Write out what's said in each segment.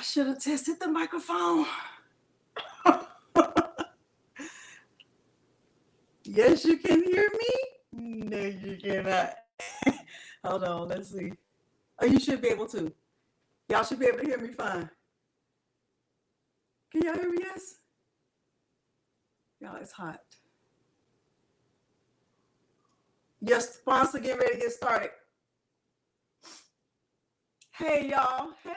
should have tested the microphone. Yes, you can hear me. No, you cannot. Hold on, let's see. Oh, you should be able to. Y'all should be able to hear me fine. Can y'all hear me? Yes? Y'all, it's hot. Your sponsor getting ready to get started. Hey, y'all. Hey.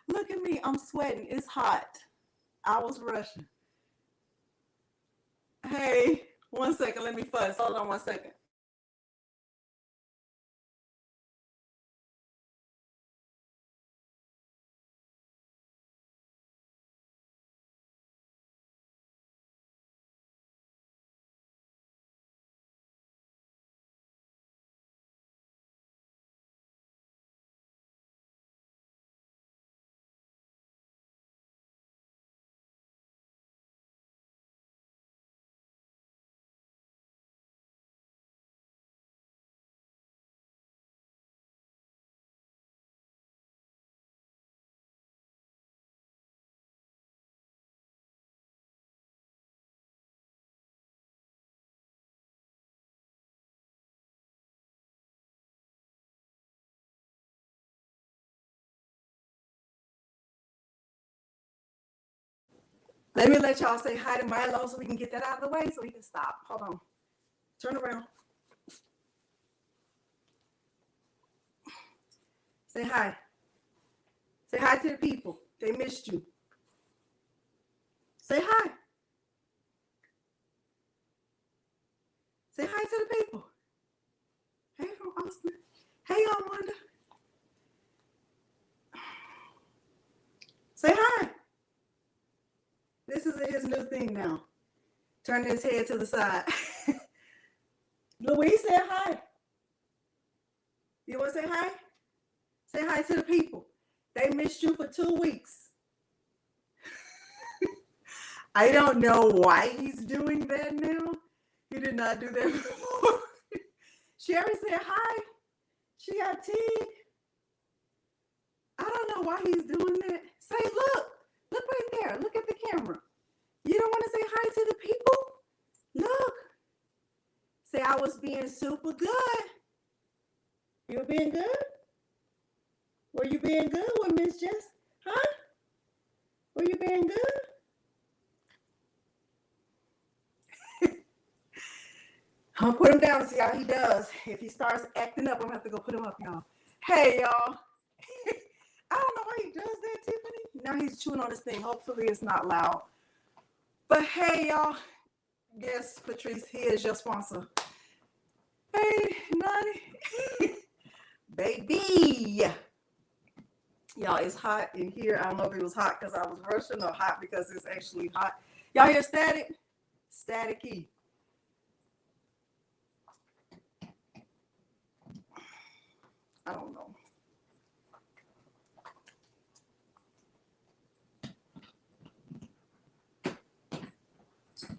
Look at me. I'm sweating. It's hot. I was rushing. Hey, 1 second. Let me fuss. Hold on 1 second. Let me let y'all say hi to Milo so we can get that out of the way so he can stop. Hold on. Turn around. Say hi. Say hi to the people. They missed you. Say hi. Say hi to the people. Hey from Austin. Hey, y'all, Wanda. Say hi. This is his new thing now. Turn his head to the side. Louise said hi. You want to say hi? Say hi to the people. They missed you for 2 weeks. I don't know why he's doing that now. He did not do that before. Sherry said hi. She got tea. I don't know why he's doing that. Say, look right there. Look at the camera. You don't want to say hi to the people? Look. Say, I was being super good. You were being good? Were you being good with Miss Jess? Huh? Were you being good? I'm gonna put him down and see how he does. If he starts acting up, I'm gonna have to go put him up, y'all. Hey, y'all. I don't know why he does that, Tiffany. Now he's chewing on this thing. Hopefully it's not loud. But hey, y'all. Yes, Patrice, he is your sponsor. Hey, Nani. Baby. Y'all, it's hot in here. I don't know if it was hot because I was rushing or hot because it's actually hot. Y'all hear static? Staticky. I don't know.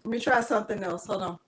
Let me try something else. Hold on.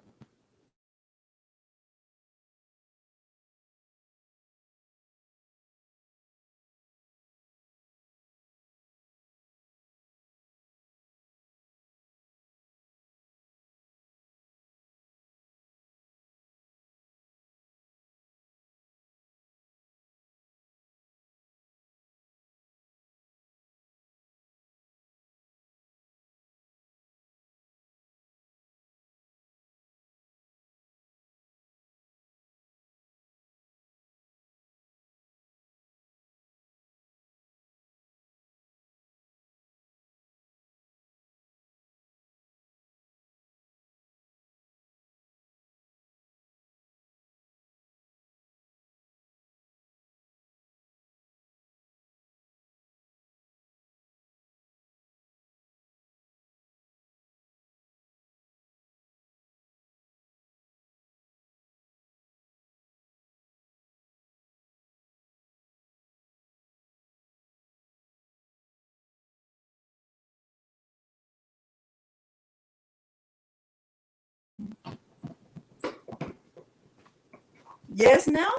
Yes, now?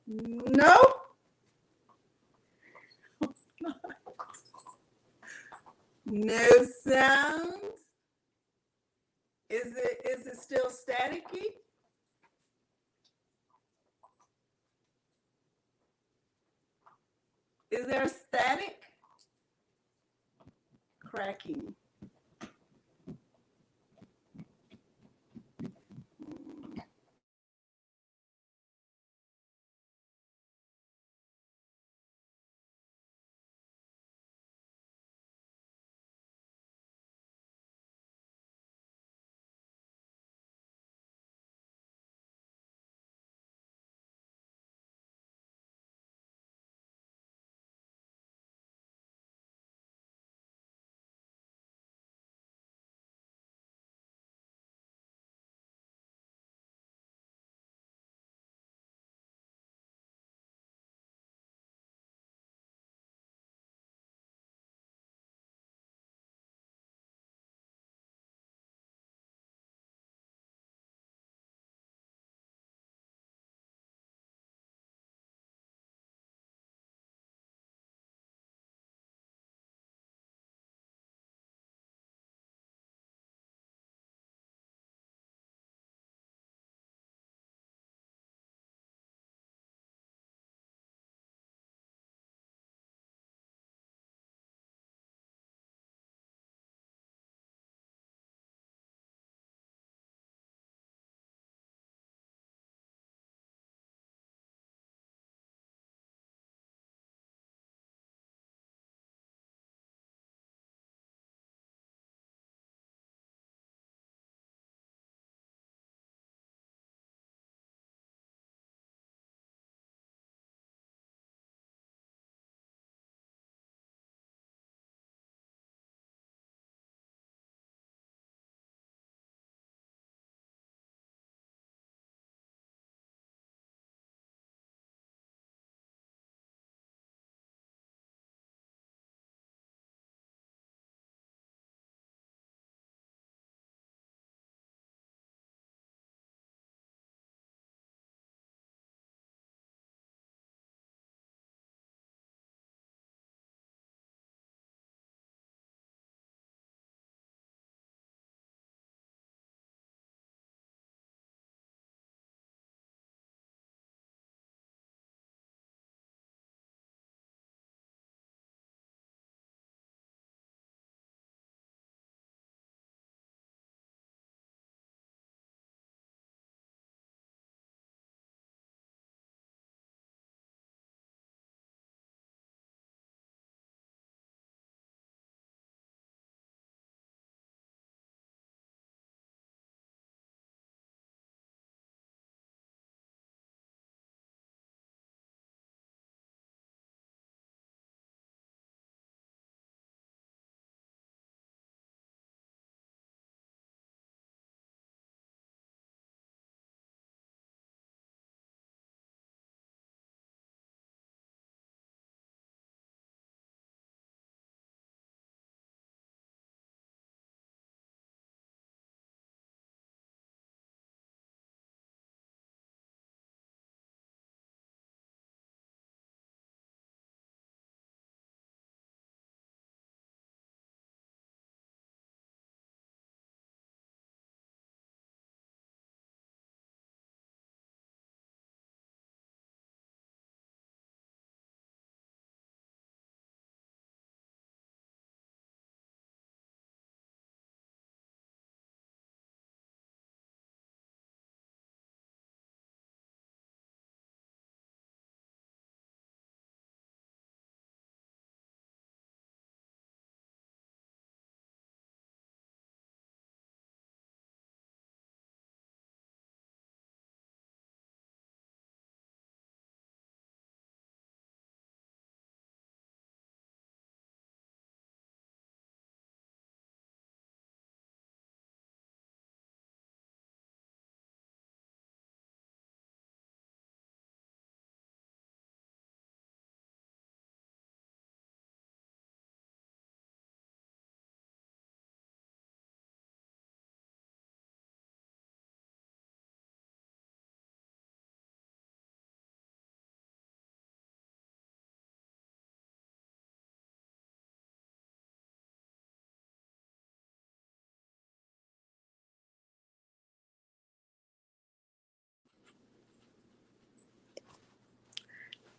No. No sound. Is it still staticky? Is there static? Cracking.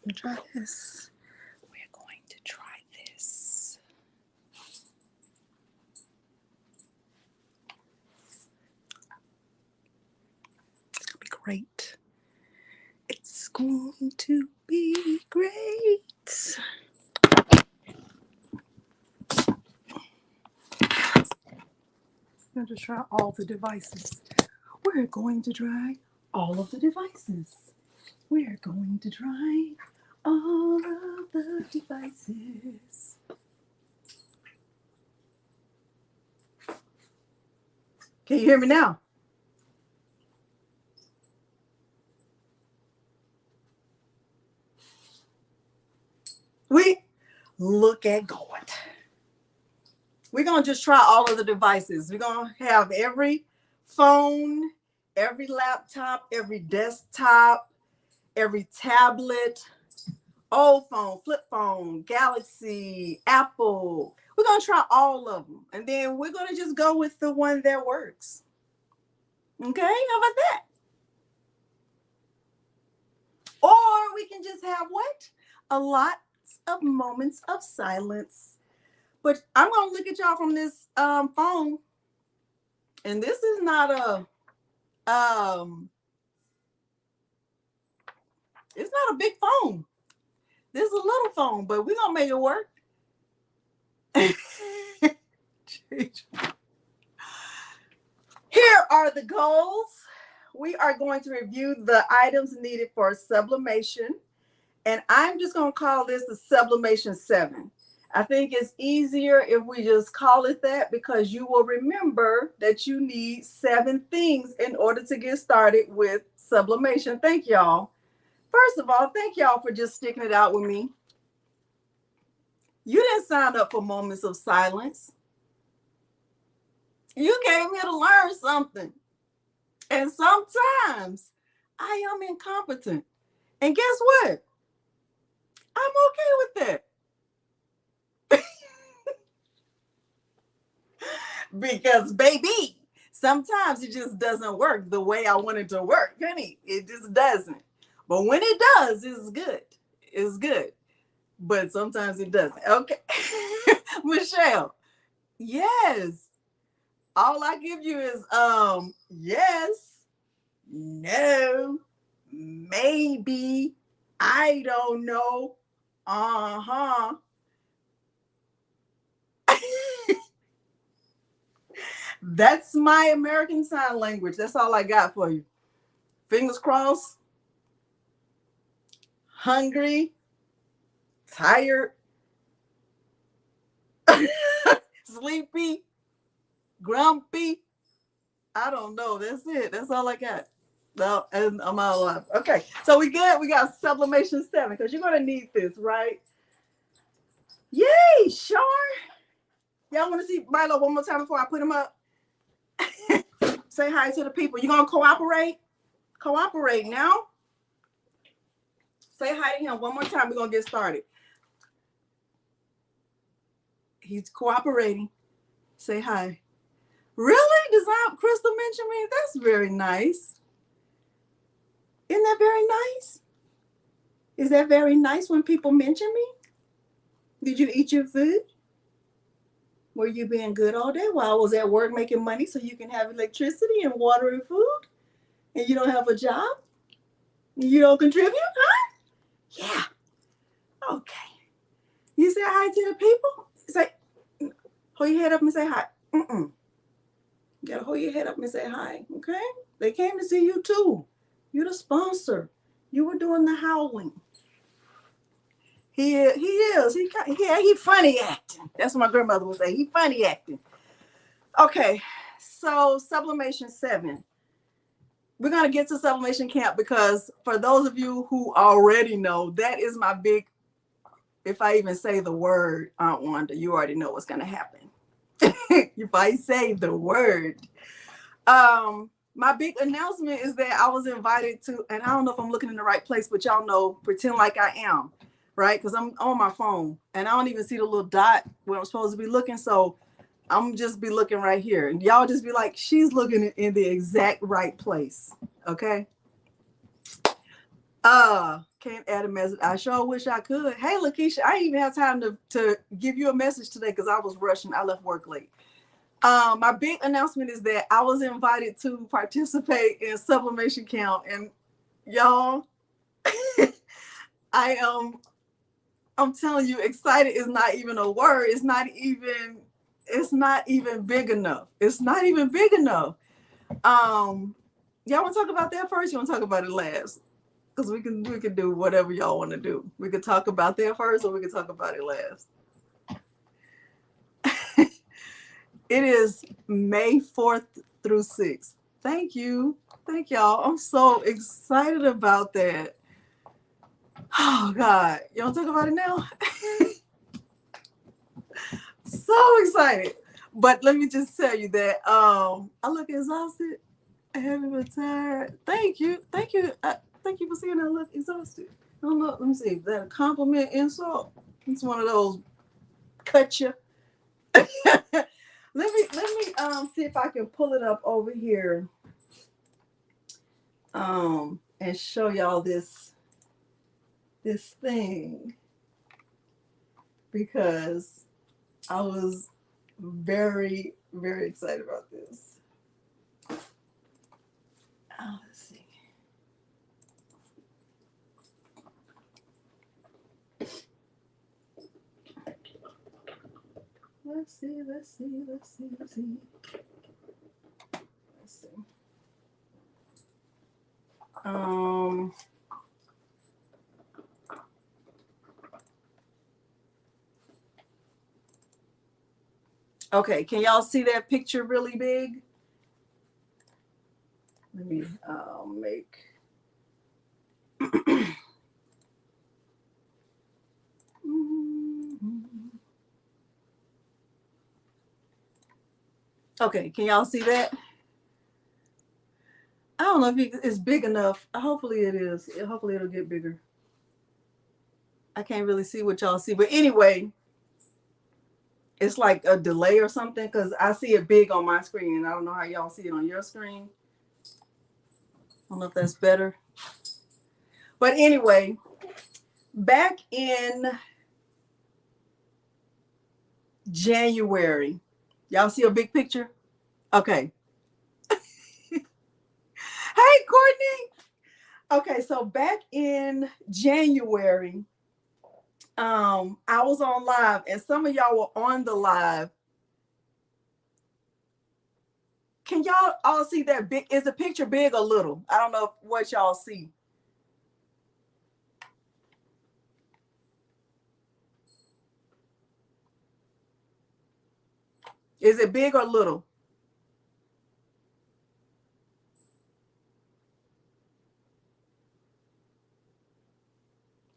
I'm gonna try this. We're going to try this. It's gonna be great. It's going to be great. I'm going to try all the devices. We're going to try all of the devices. We're going to try all of the devices. Can you hear me now? We look at going. We're going to just try all of the devices. We're going to have every phone, every laptop, every desktop, every tablet, old phone, flip phone, Galaxy, Apple. We're going to try all of them. And then we're going to just go with the one that works. Okay, how about that? Or we can just have what? A lot of moments of silence. But I'm going to look at y'all from this phone. And this is not a, it's not a big phone. This is a little phone, but we're going to make it work. Here are the goals. We are going to review the items needed for sublimation. And I'm just going to call this the Sublimation 7. I think it's easier if we just call it that because you will remember that you need 7 things in order to get started with sublimation. Thank y'all. First of all, thank y'all for just sticking it out with me. You didn't sign up for moments of silence. You came here to learn something. And sometimes I am incompetent. And guess what? I'm okay with that. Because baby, sometimes it just doesn't work the way I want it to work, honey. It just doesn't. But when it does, it's good. It's good. But sometimes it doesn't. Okay. Michelle, yes. All I give you is yes, no, maybe, I don't know, uh-huh. That's my American Sign Language. That's all I got for you. Fingers crossed. Hungry. Tired. Sleepy. Grumpy. I don't know. That's it. That's all I got. No, and I'm all alive. Okay. So we good. We got Sublimation 7 because you're going to need this, right? Yay. Sure. Y'all want to see Milo one more time before I put him up? Say hi to the people. You gonna cooperate? Cooperate now. Say hi to him one more time. We're gonna get started. He's cooperating. Say hi. Really? Does Crystal mention me? That's very nice. Isn't that very nice? Is that very nice when people mention me? Did you eat your food? Were you being good all day while I was at work making money so you can have electricity and water and food? And you don't have a job? You don't contribute, huh? Yeah. Okay. You say hi to the people? Say, hold your head up and say hi. You gotta hold your head up and say hi, okay? They came to see you too. You're the sponsor. You were doing the howling. He is. He funny acting. That's what my grandmother would say. He funny acting. Okay, so Sublimation 7. We're going to get to Sublimation Camp because for those of you who already know, that is my big, if I even say the word, Aunt Wanda, you already know what's going to happen. If I say the word. My big announcement is that I was invited to, and I don't know if I'm looking in the right place, but y'all know, pretend like I am. Right? Because I'm on my phone and I don't even see the little dot where I'm supposed to be looking. So I'm just be looking right here. And y'all just be like, she's looking in the exact right place. Okay. Can't add a message. I sure wish I could. Hey, Lakeisha, I didn't even have time to give you a message today because I was rushing. I left work late. My big announcement is that I was invited to participate in Sublimation Camp, and y'all, I'm telling you, excited is not even a word. It's not even big enough. It's not even big enough. Y'all want to talk about that first? You want to talk about it last? Because we can do whatever y'all want to do. We could talk about that first, or we can talk about it last. It is May 4th through 6th. Thank you. Thank y'all. I'm so excited about that. Oh God. You want to talk about it now? So excited. But let me just tell you that I look exhausted. I haven't been tired. Thank you. Thank you. Thank you for saying I look exhausted. I don't know. Let me see. Is that a compliment, insult? It's one of those cut you. Let me see if I can pull it up over here. And show y'all this thing, because I was very, very excited about this. Oh, let's see. Let's see. Okay, can y'all see that picture really big? Let me make okay, can y'all see that? I don't know if it's big enough. Hopefully it is. Hopefully it'll get bigger. I can't really see what y'all see, but anyway, it's like a delay or something, because I see it big on my screen and I don't know how y'all see it on your screen. I don't know if that's better. But anyway, back in January, y'all see a big picture? Okay. Hey, Courtney. Okay, so back in January, I was on live, and some of y'all were on the live. Can y'all all see that big? Is the picture big or little? I don't know what y'all see. Is it big or little?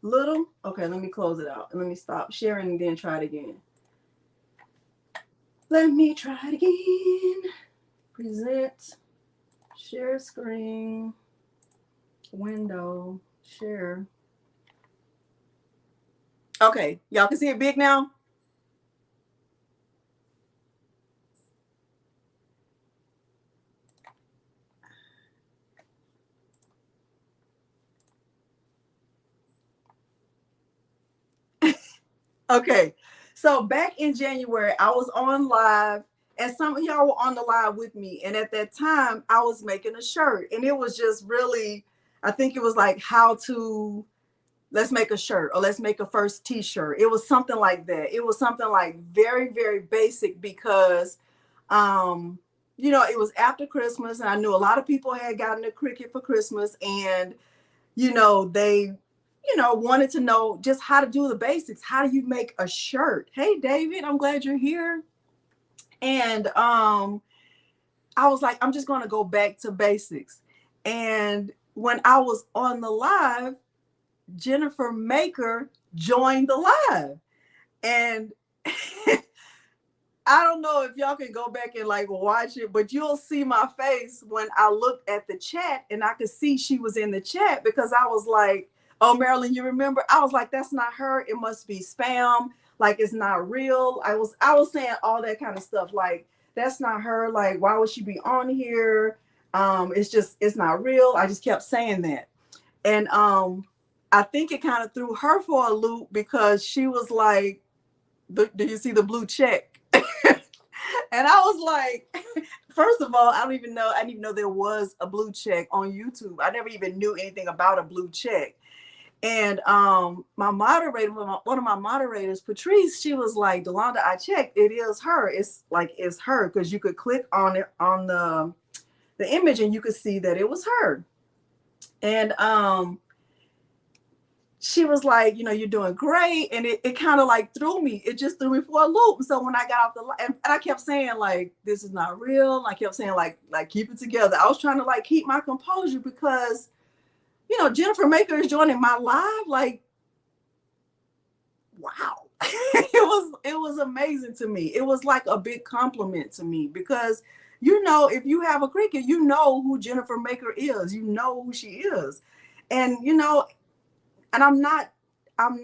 Little? Okay, let me close it out. Let me stop sharing and then try it again. Let me try it again. Present, share screen, window, share. Okay, y'all can see it big now? Okay, so back in January, I was on live, and some of y'all were on the live with me. And at that time, I was making a shirt, and it was just really, I think it was like how to, let's make a shirt, or let's make a first t-shirt. It was something like that. It was something like very, very basic, because, you know, it was after Christmas, and I knew a lot of people had gotten a Cricut for Christmas, and, you know, they, you know, wanted to know just how to do the basics. How do you make a shirt? Hey, David, I'm glad you're here. And I was like, I'm just going to go back to basics. And when I was on the live, Jennifer Maker joined the live. And I don't know if y'all can go back and like watch it, but you'll see my face when I looked at the chat, and I could see she was in the chat, because I was like, oh, Marilyn, you remember? I was like, that's not her. It must be spam. Like, it's not real. I was saying all that kind of stuff. Like, that's not her. Like, why would she be on here? It's not real. I just kept saying that. And I think it kind of threw her for a loop because she was like, do you see the blue check? And I was like, first of all, I didn't even know there was a blue check on YouTube. I never even knew anything about a blue check. And my moderator, one of my moderators, Patrice, she was like, Delonda, I checked, it is her. It's her, because you could click on it on the image and you could see that it was her. And she was like, you're doing great. And it kind of like it just threw me for a loop. So when I got off the line, and I kept saying like, this is not real. And I kept saying like keep it together. I was trying to like keep my composure because, Jennifer Maker is joining my live. Like, wow. it was amazing to me. It was like a big compliment to me because, if you have a Cricut, you know who Jennifer Maker is. You know who she is. And, and I'm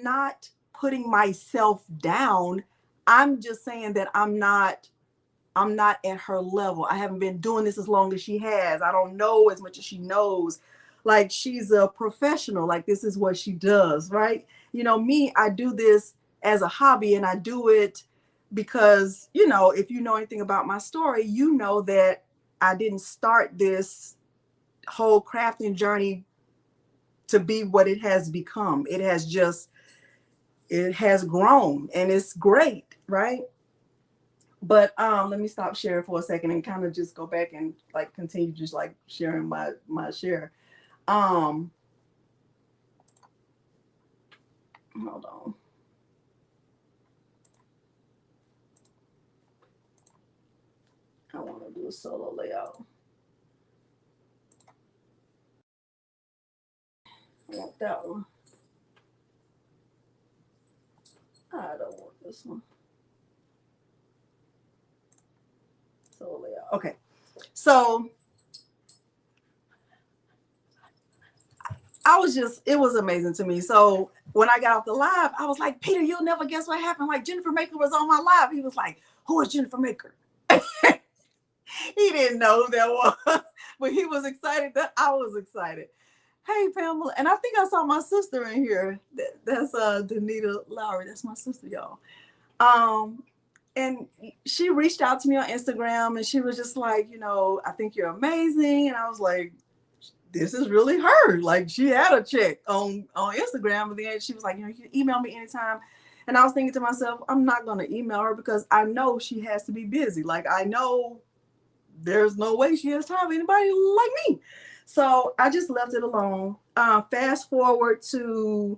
not putting myself down. I'm just saying that I'm not at her level. I haven't been doing this as long as she has. I don't know as much as she knows. Like, she's a professional. Like, this is what she does, right? Me, I do this as a hobby, and I do it because, if you know anything about my story, you know that I didn't start this whole crafting journey to be what it has become. It has grown, and it's great, right? But let me stop sharing for a second and kind of just go back and like continue just like sharing my share. Hold on. I want to do a solo layout. I want that one. I don't want this one. Solo layout. Okay. So it was amazing to me. So when I got off the live, I was like, Peter, you'll never guess what happened. Like, Jennifer Maker was on my live. He was like, who is Jennifer Maker? He didn't know who that was, but he was excited that I was excited. Hey, Pamela. And I think I saw my sister in here. That's Danita Lowry. That's my sister, y'all. And she reached out to me on Instagram, and she was just like, I think you're amazing. And I was like, this is really her. Like, she had a check on Instagram, but then she was like, you can email me anytime. And I was thinking to myself, I'm not going to email her because I know she has to be busy. Like, I know there's no way she has time for anybody like me. So I just left it alone. Fast forward to,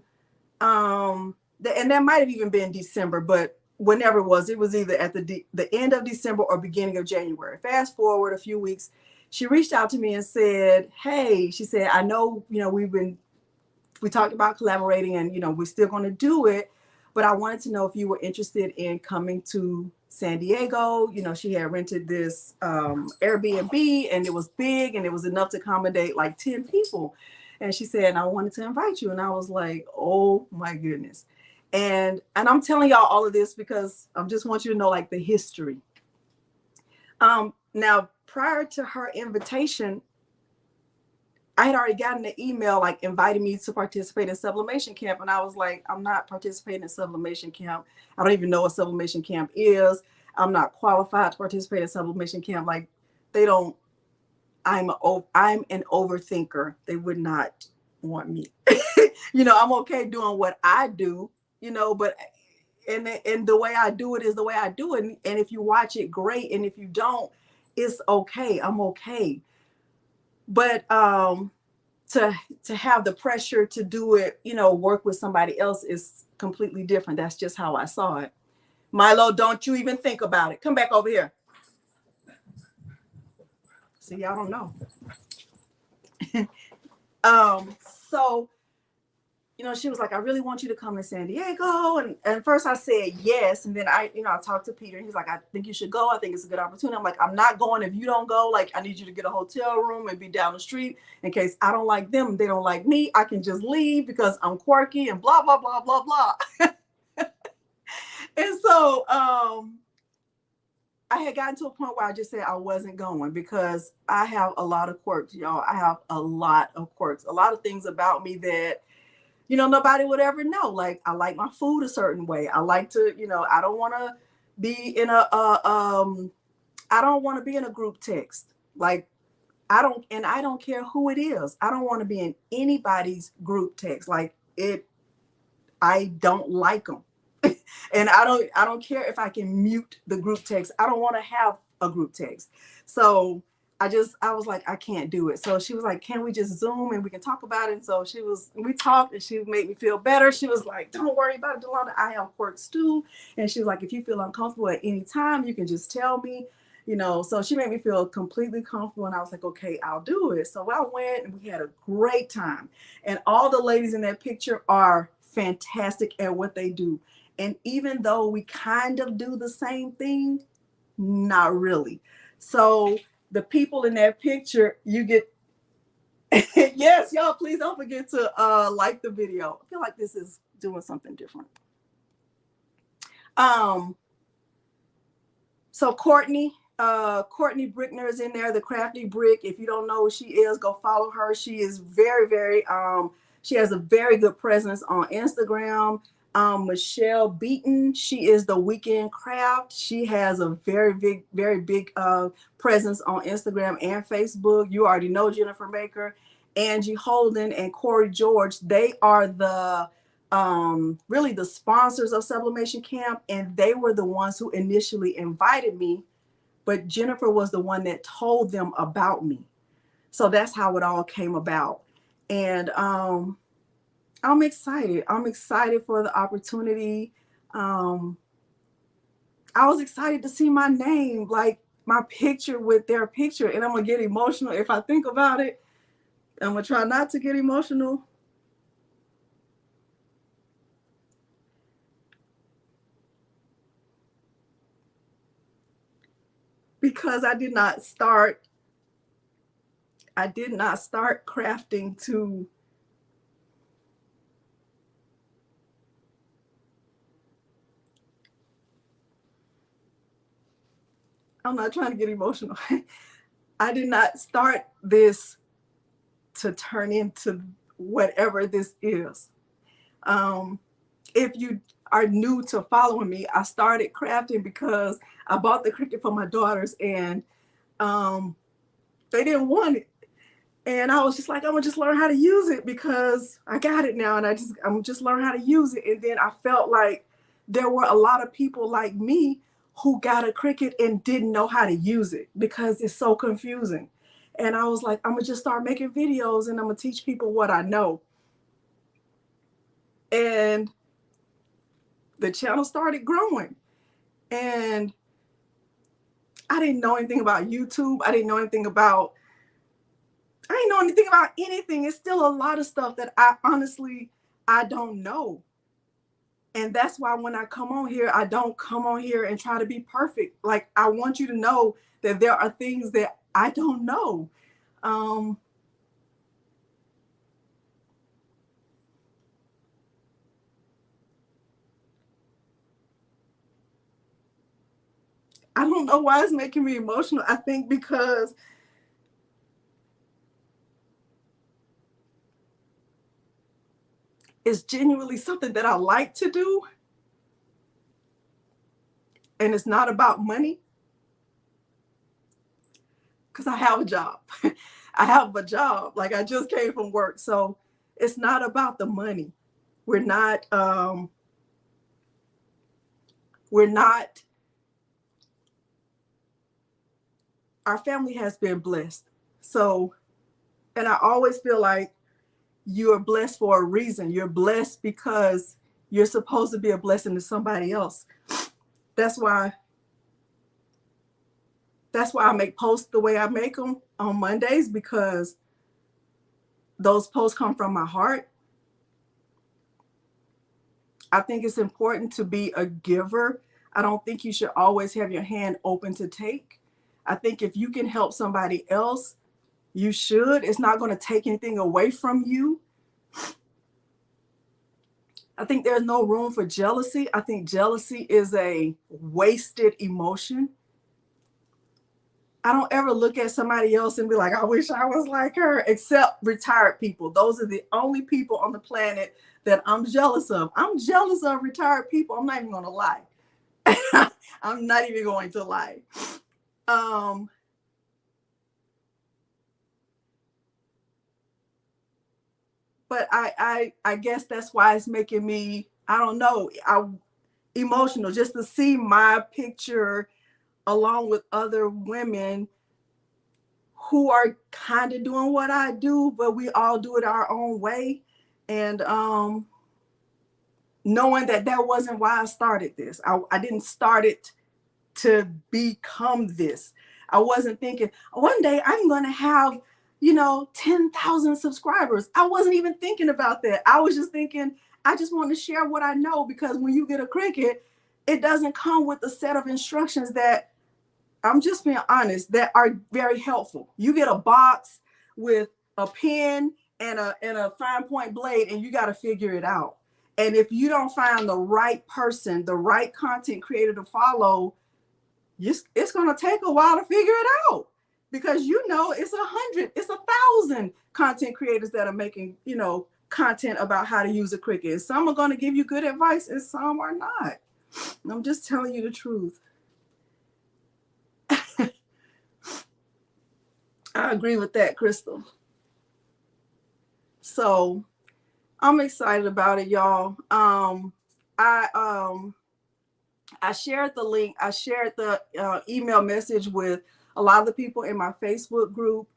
and that might have even been December, but whenever it was either at the end of December or beginning of January. Fast forward a few weeks, she reached out to me and said, hey, she said, I know, we talked about collaborating and, we're still going to do it, but I wanted to know if you were interested in coming to San Diego. She had rented this Airbnb, and it was big, and it was enough to accommodate like 10 people. And she said, I wanted to invite you. And I was like, oh my goodness. And I'm telling y'all all of this because I just want you to know like the history. Now, prior to her invitation, I had already gotten an email like inviting me to participate in Sublimation Camp. And I was like, I'm not participating in Sublimation Camp. I don't even know what Sublimation Camp is. I'm not qualified to participate in Sublimation Camp. Like, they don't, I'm an overthinker. They would not want me. I'm okay doing what I do, but and the way I do it is the way I do it. And if you watch it, great. And if you don't, it's okay. I'm okay. But to have the pressure to do it, work with somebody else is completely different. That's just how I saw it. Milo, don't you even think about it. Come back over here. See, y'all don't know. So, she was like, I really want you to come to San Diego. And first I said yes. And then I talked to Peter, and he's like, I think you should go. I think it's a good opportunity. I'm like, I'm not going if you don't go. Like, I need you to get a hotel room and be down the street in case I don't like them. They don't like me. I can just leave because I'm quirky and blah, blah, blah, blah, blah. And so I had gotten to a point where I just said I wasn't going because I have a lot of quirks, y'all. I have a lot of quirks, a lot of things about me that, you know, nobody would ever know. Like, I like my food a certain way. I like to, you know, I don't want to be in I don't want to be in a group text. Like, I don't care who it is. I don't want to be in anybody's group text. Like, I don't like them. And I don't care if I can mute the group text. I don't want to have a group text. So I was like, I can't do it. So she was like, can we just Zoom and we can talk about it? And so we talked and she made me feel better. She was like, don't worry about it, Delonda. I have quirks too. And she was like, if you feel uncomfortable at any time, you can just tell me, you know. So she made me feel completely comfortable. And I was like, okay, I'll do it. So I went and we had a great time. And all the ladies in that picture are fantastic at what they do. And even though we kind of do the same thing, not really. So the people in that picture, you get, yes, y'all, please don't forget to like the video. I feel like this is doing something different. So Courtney Brickner is in there, the Crafty Brick. If you don't know who she is, go follow her. She is very, very, she has a very good presence on Instagram. Michelle Beaton, she is the Weekend Craft. She has a very big presence on Instagram and Facebook. You already know Jennifer Baker, Angie Holden, and Corey George. They are the really the sponsors of Sublimation Camp, and they were the ones who initially invited me, but Jennifer was the one that told them about me. So that's how it all came about. And I'm excited. I'm excited for the opportunity. I was excited to see my name, like my picture with their picture. And I'm going to get emotional if I think about it. I'm going to try not to get emotional. Because I did not start crafting to I'm not trying to get emotional. I did not start this to turn into whatever this is. If you are new to following me, I started crafting because I bought the Cricut for my daughters and they didn't want it. And I was just like, I'm gonna just learn how to use it because I got it now, and I'm just learning how to use it. And then I felt like there were a lot of people like me who got a Cricut and didn't know how to use it because it's so confusing. And I was like, I'm gonna just start making videos and I'm gonna teach people what I know. And the channel started growing. And I didn't know anything about YouTube. I didn't know anything about anything. It's still a lot of stuff that I don't know. And that's why when I come on here, I don't come on here and try to be perfect. Like, I want you to know that there are things that I don't know. I don't know why it's making me emotional. I think because it's genuinely something that I like to do. And it's not about money. Because I have a job. I have a job. Like, I just came from work. So it's not about the money. We're not our family has been blessed. So, and I always feel like you are blessed for a reason. You're blessed because you're supposed to be a blessing to somebody else. That's why I make posts the way I make them on Mondays, because those posts come from my heart. I think it's important to be a giver. I don't think you should always have your hand open to take. I think if you can help somebody else, you should. It's not going to take anything away from you. I think there's no room for jealousy. I think jealousy is a wasted emotion. I don't ever look at somebody else and be like, I wish I was like her, except retired people. Those are the only people on the planet that I'm jealous of. I'm jealous of retired people. I'm not even going to lie. I'm not even going to lie. Um, but I guess that's why it's making me, I don't know, emotional just to see my picture along with other women who are kind of doing what I do, but we all do it our own way. And knowing that that wasn't why I started this. I didn't start it to become this. I wasn't thinking one day I'm going to have, 10,000 subscribers. I wasn't even thinking about that. I was just thinking, I just want to share what I know, because when you get a Cricut, it doesn't come with a set of instructions that, I'm just being honest, that are very helpful. You get a box with a pen and a fine point blade, and you got to figure it out. And if you don't find the right person, the right content creator to follow, it's going to take a while to figure it out, because it's 100, it's 1,000 content creators that are making content about how to use a Cricut. Some are going to give you good advice, and some are not. I'm just telling you the truth. I agree with that, Crystal. So I'm excited about it, y'all. I I shared the link. I shared the email message with a lot of the people in my Facebook group,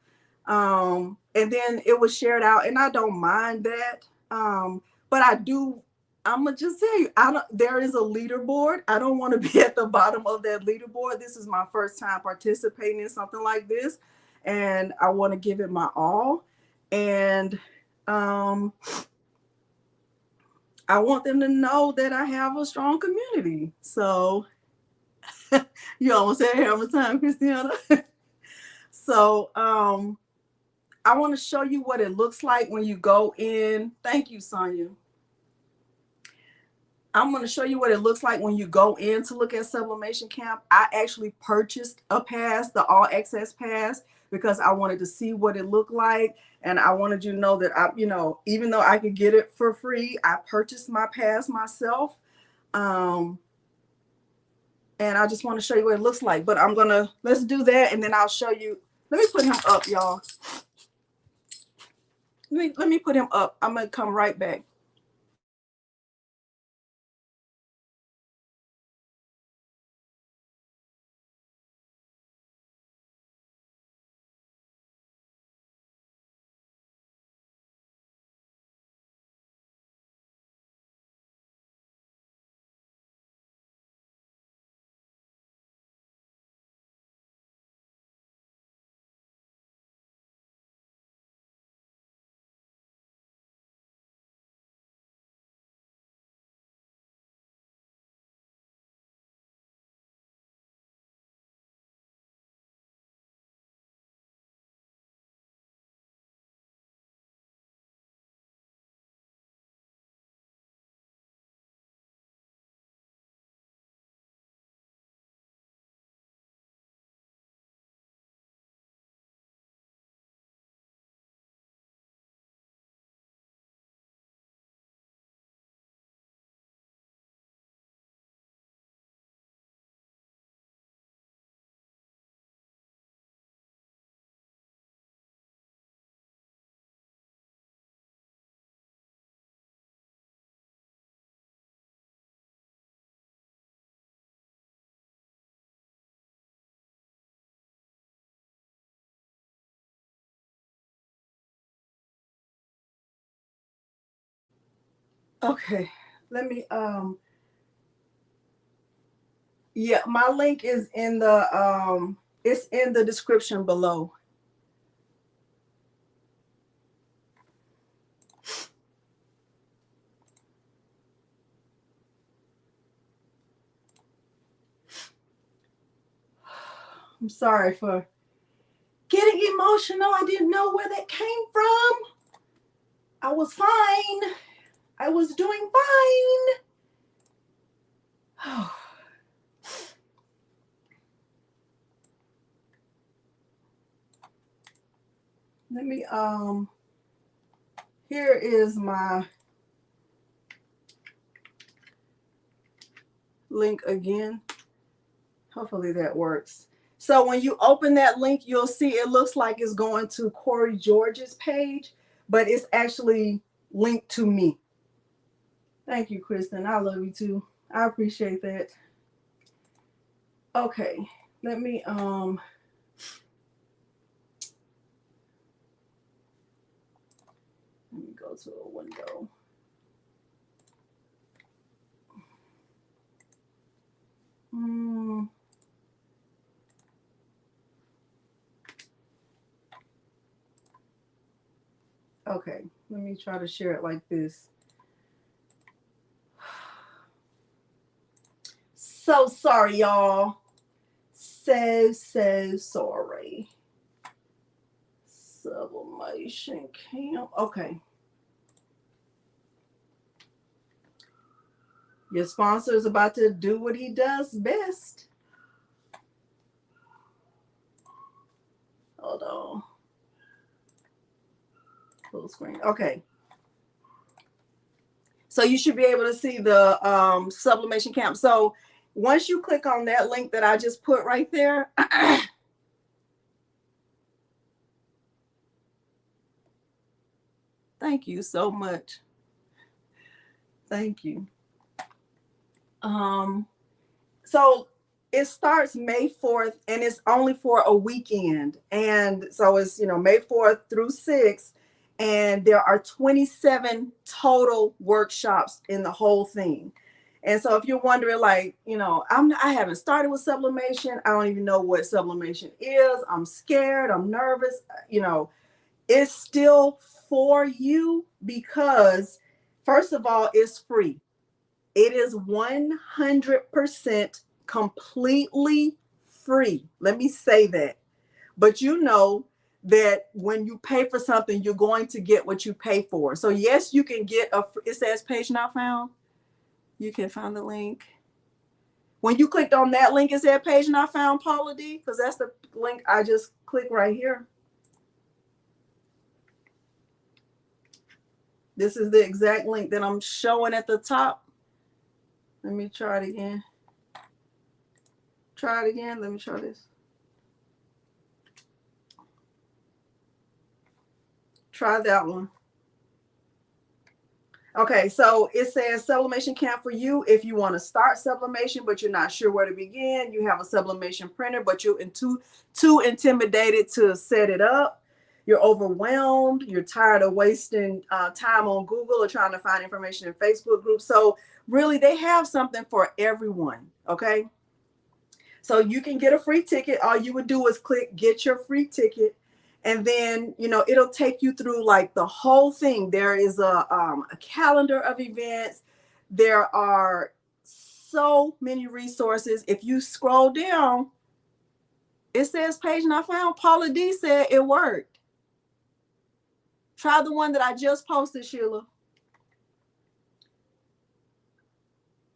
and then it was shared out. And I don't mind that, but I do. I'm gonna just tell you, I don't. There is a leaderboard. I don't want to be at the bottom of that leaderboard. This is my first time participating in something like this, and I want to give it my all. And um, I want them to know that I have a strong community. So you almost had hammer time, Christiana. So I want to show you what it looks like when you go in. Thank you, Sonia. I'm going to show you what it looks like when you go in to look at Sublimation Camp. I actually purchased a pass, the all access pass, because I wanted to see what it looked like. And I wanted you to know that even though I could get it for free, I purchased my pass myself. And I just want to show you what it looks like. But let's do that, and then I'll show you. Let me put him up, y'all. Let me put him up. I'm going to come right back. Okay. Let me yeah, my link is in the it's in the description below. I'm sorry for getting emotional. I didn't know where that came from. I was fine. I was doing fine. let me, here is my link again. Hopefully that works. So when you open that link, you'll see it looks like it's going to Corey George's page, but it's actually linked to me. Thank you, Kristen. I love you too. I appreciate that. Okay, let me go to a window. Okay, let me try to share it like this. So sorry, y'all. So sorry. Sublimation Camp. Okay. Your sponsor is about to do what he does best. Hold on. Full screen. Okay. So you should be able to see the Sublimation Camp. So once you click on that link that I just put right there, thank you so much. Thank you. So it starts May 4th and it's only for a weekend. And so it's, May 4th through 6th. And there are 27 total workshops in the whole thing. And so if you're wondering, like, I haven't started with sublimation. I don't even know what sublimation is. I'm scared. I'm nervous. It's still for you because, first of all, it's free. It is 100% completely free. Let me say that. But you know that when you pay for something, you're going to get what you pay for. So yes, you can get it says page not found. You can find the link. When you clicked on that link, it said page not found, Paula D, because that's the link I just clicked right here. This is the exact link that I'm showing at the top. Let me try it again. Try it again. Let me try this. Try that one. Okay, so it says Sublimation Camp for you if you want to start sublimation, but you're not sure where to begin. You have a sublimation printer, but you're too intimidated to set it up. You're overwhelmed. You're tired of wasting time on Google or trying to find information in Facebook groups. So really, they have something for everyone, okay? So you can get a free ticket. All you would do is click get your free ticket. And then, it'll take you through like the whole thing. There is a calendar of events. There are so many resources. If you scroll down, it says page not found. Paula D said it worked. Try the one that I just posted, Sheila.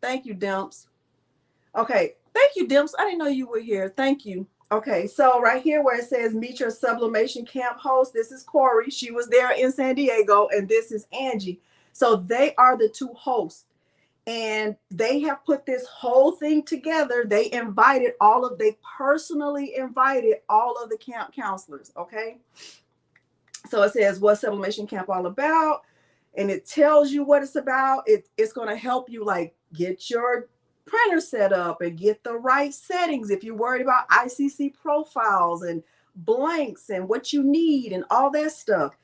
Thank you, Dimps. Okay. Thank you, Dimps. I didn't know you were here. Thank you. Okay, so right here where it says meet your Sublimation Camp host, this is Corey. She was there in San Diego, and this is Angie. So they are the two hosts, and they have put this whole thing together. They personally invited all of the camp counselors, okay? So it says, what's Sublimation Camp all about? And it tells you what it's about. It's going to help you, like, get your printer set up and get the right settings if you're worried about ICC profiles and blanks and what you need and all that stuff.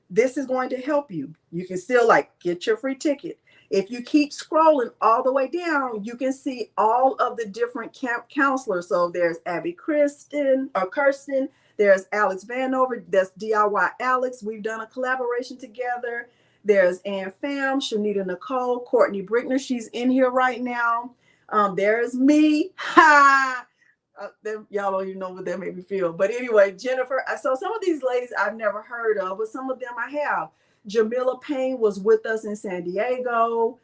This is going to help you. You can still get your free ticket. If you keep scrolling all the way down, you can see all of the different camp counselors. So there's Abby Kirsten, there's Alex Vanover, that's DIY Alex. We've done a collaboration together. There's Ann Pham, Shanita Nicole, Courtney Brickner. She's in here right now. There's me. Y'all don't even know what that made me feel. But anyway, Jennifer. So some of these ladies I've never heard of, but some of them I have. Jamila Payne was with us in San Diego.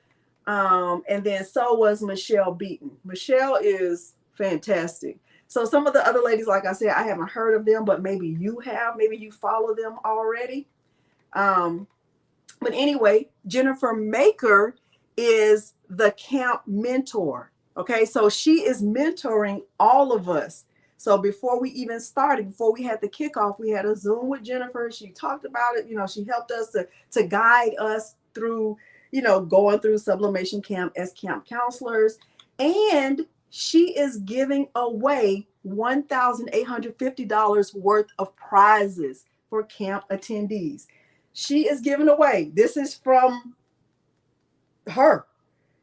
And then so was Michelle Beaton. Michelle is fantastic. So some of the other ladies, like I said, I haven't heard of them, but maybe you have. Maybe you follow them already. But anyway, Jennifer Maker is the camp mentor. Okay, so she is mentoring all of us. So before we even started, before we had the kickoff, we had a Zoom with Jennifer. She talked about it. You know, she helped us to guide us through, you know, going through Sublimation Camp as camp counselors. And she is giving away $1,850 worth of prizes for camp attendees. She is giving away, this is from her.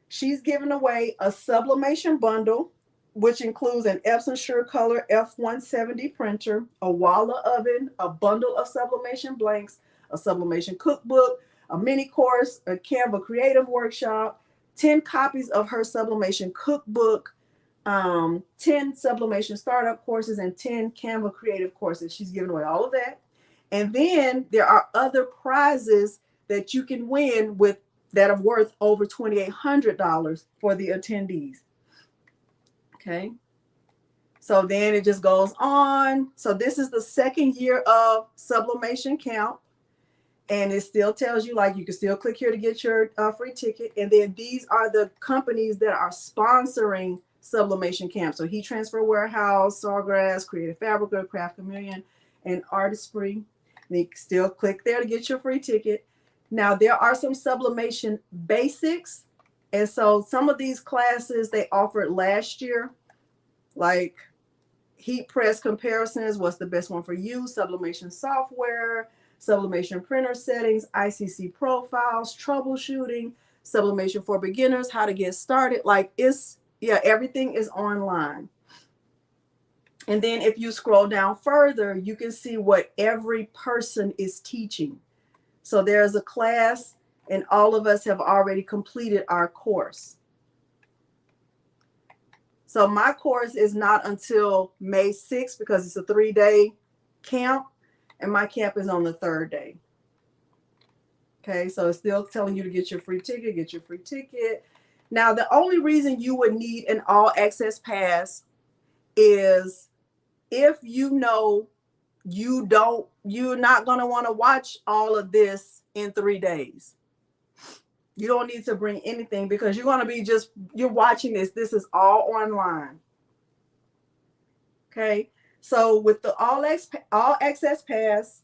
She's giving away a sublimation bundle, which includes an Epson SureColor F170 printer, a Walla oven, a bundle of sublimation blanks, a sublimation cookbook, a mini course, a Canva creative workshop, 10 copies of her sublimation cookbook, 10 sublimation startup courses, and 10 Canva creative courses. She's giving away all of that. And then there are other prizes that you can win with that are worth over $2,800 for the attendees. Okay. So then it just goes on. So this is the second year of Sublimation Camp. And it still tells you, like, you can still click here to get your free ticket. And then these are the companies that are sponsoring Sublimation Camp. So Heat Transfer Warehouse, Sawgrass, Creative Fabrica, Craft Chameleon, and Artistry. And you can still click there to get your free ticket. Now, there are some sublimation basics. And so some of these classes they offered last year, like heat press comparisons, what's the best one for you, sublimation software, sublimation printer settings, ICC profiles, troubleshooting, sublimation for beginners, how to get started. Like it's, yeah, everything is online. And then if you scroll down further, you can see what every person is teaching. So there's a class, and all of us have already completed our course. So my course is not until May 6th because it's a 3-day camp, and my camp is on the 3rd day. Okay, so it's still telling you to get your free ticket, get your free ticket. Now, the only reason you would need an all access pass is if you know you're not going to want to watch all of this in 3 days. You don't need to bring anything because you're going to be you're watching this. This is all online. Okay. So with the all access pass,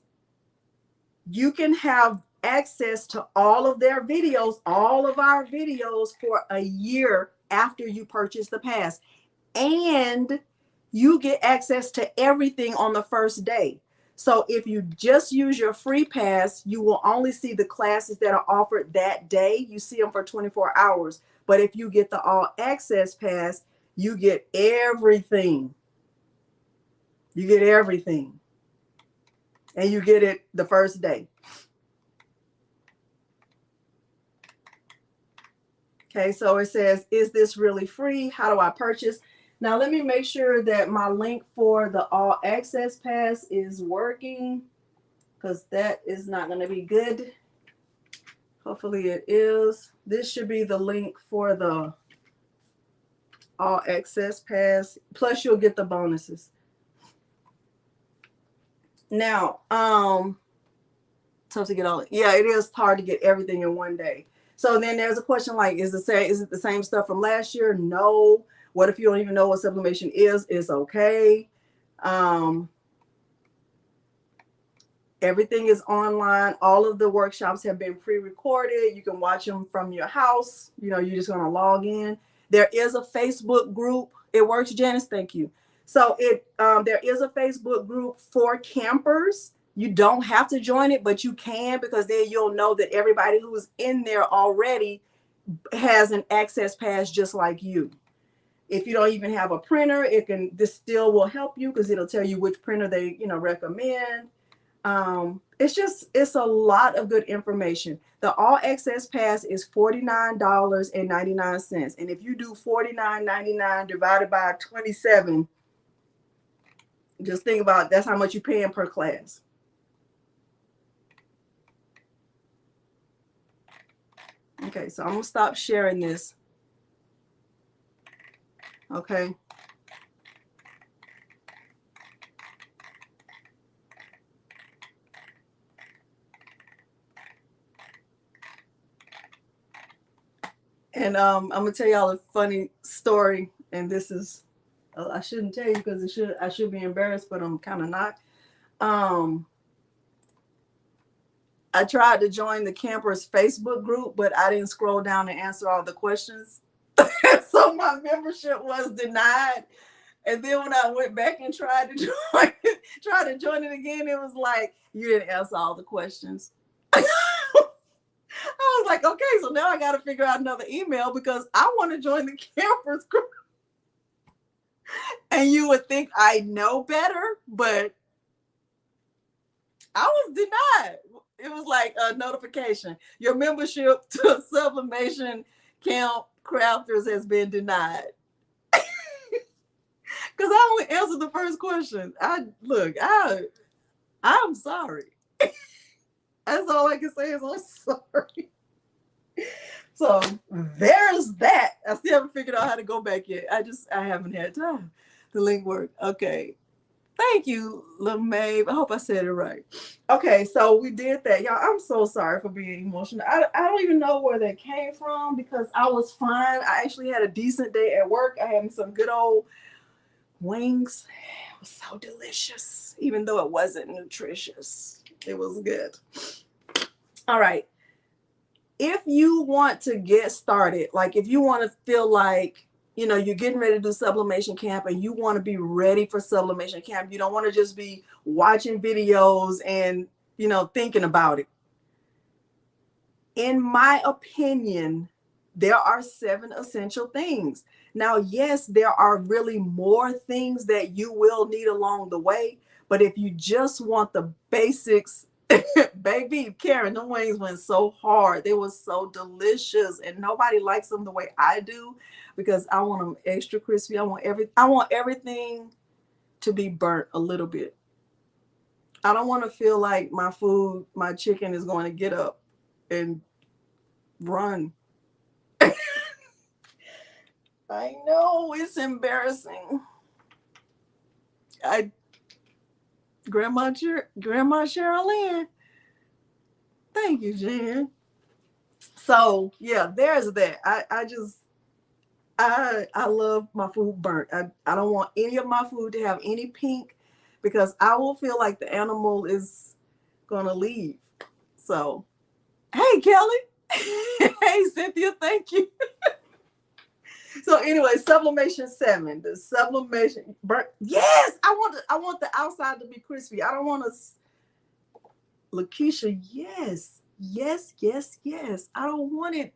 you can have access to all of their videos, all of our videos for a year after you purchase the pass. And you get access to everything on the first day. So if you just use your free pass, you will only see the classes that are offered that day. You see them for 24 hours. But if you get the all access pass, you get everything. You get everything. And you get it the first day. Okay, so it says, is this really free? How do I purchase? Now, let me make sure that my link for the all access pass is working, because that is not going to be good. Hopefully it is. This should be the link for the all access pass. Plus you'll get the bonuses. Now, tough to get all. Yeah, it is hard to get everything in one day. So then there's a question like, is it the same stuff from last year? No. What if you don't even know what sublimation is? It's okay. Everything is online. All of the workshops have been pre-recorded. You can watch them from your house. You know, you're just going to log in. There is a Facebook group. It works, Janice. Thank you. So there is a Facebook group for campers. You don't have to join it, but you can, because then you'll know that everybody who's in there already has an access pass just like you. If you don't even have a printer, this still will help you, because it'll tell you which printer they recommend. It's a lot of good information. The all access pass is $49.99, and if you do $49.99 divided by 27, just think about that's how much you're paying per class. Okay, so I'm gonna stop sharing this. Okay. And I'm gonna tell y'all a funny story. And this is I shouldn't tell you because I should be embarrassed, but I'm kind of not. Um, I tried to join the campers Facebook group, but I didn't scroll down and answer all the questions. So my membership was denied. And then when I went back and tried to join it again, it was like, you didn't answer all the questions. I was like, okay, so now I got to figure out another email because I want to join the campers group. And you would think I know better, but I was denied. It was like a notification. Your membership to Sublimation Camp Crafters has been denied. Because I only answered the first question. I'm sorry. That's all I can say is I'm sorry. So there's that. I still haven't figured out how to go back yet. I haven't had time. The link worked. Okay. Thank you, LeMaeve. I hope I said it right. Okay, so we did that. Y'all, I'm so sorry for being emotional. I don't even know where that came from because I was fine. I actually had a decent day at work. I had some good old wings. It was so delicious, even though it wasn't nutritious. It was good. All right. If you want to get started, like if you want to feel like, you know, you're getting ready to do Sublimation Camp and you want to be ready for Sublimation Camp, you don't want to just be watching videos and, you know, thinking about it. In my opinion, there are 7 essential things. Now, yes, there are really more things that you will need along the way, but if you just want the basics, baby, Karen, the wings went so hard. They were so delicious, and nobody likes them the way I do because I want them extra crispy. I want everything to be burnt a little bit. I don't want to feel like my chicken is going to get up and run. I know it's embarrassing. Grandma Cheryl-Lynn. Thank you, Jan. So yeah, there's that. I love my food burnt. I don't want any of my food to have any pink because I will feel like the animal is gonna leave. So hey, Kelly. Hey, Cynthia, thank you. So anyway, Sublimation 7, the sublimation burnt. Yes, I want the outside to be crispy. I don't want to. Lakeisha, yes. I don't want it.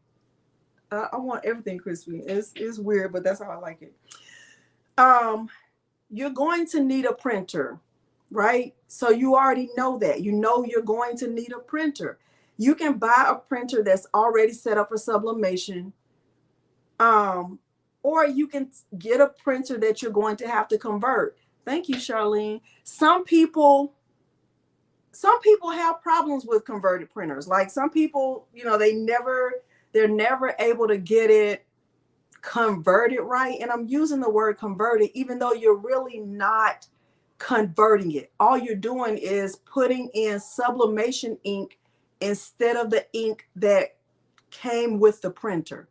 I want everything crispy. It's weird, but that's how I like it. You're going to need a printer, right? So you already know that. You know you're going to need a printer. You can buy a printer that's already set up for sublimation. Or you can get a printer that you're going to have to convert. Thank you, Charlene. Some people have problems with converted printers. Like some people, you know, they're never able to get it converted right. And I'm using the word converted, even though you're really not converting it. All you're doing is putting in sublimation ink instead of the ink that came with the printer.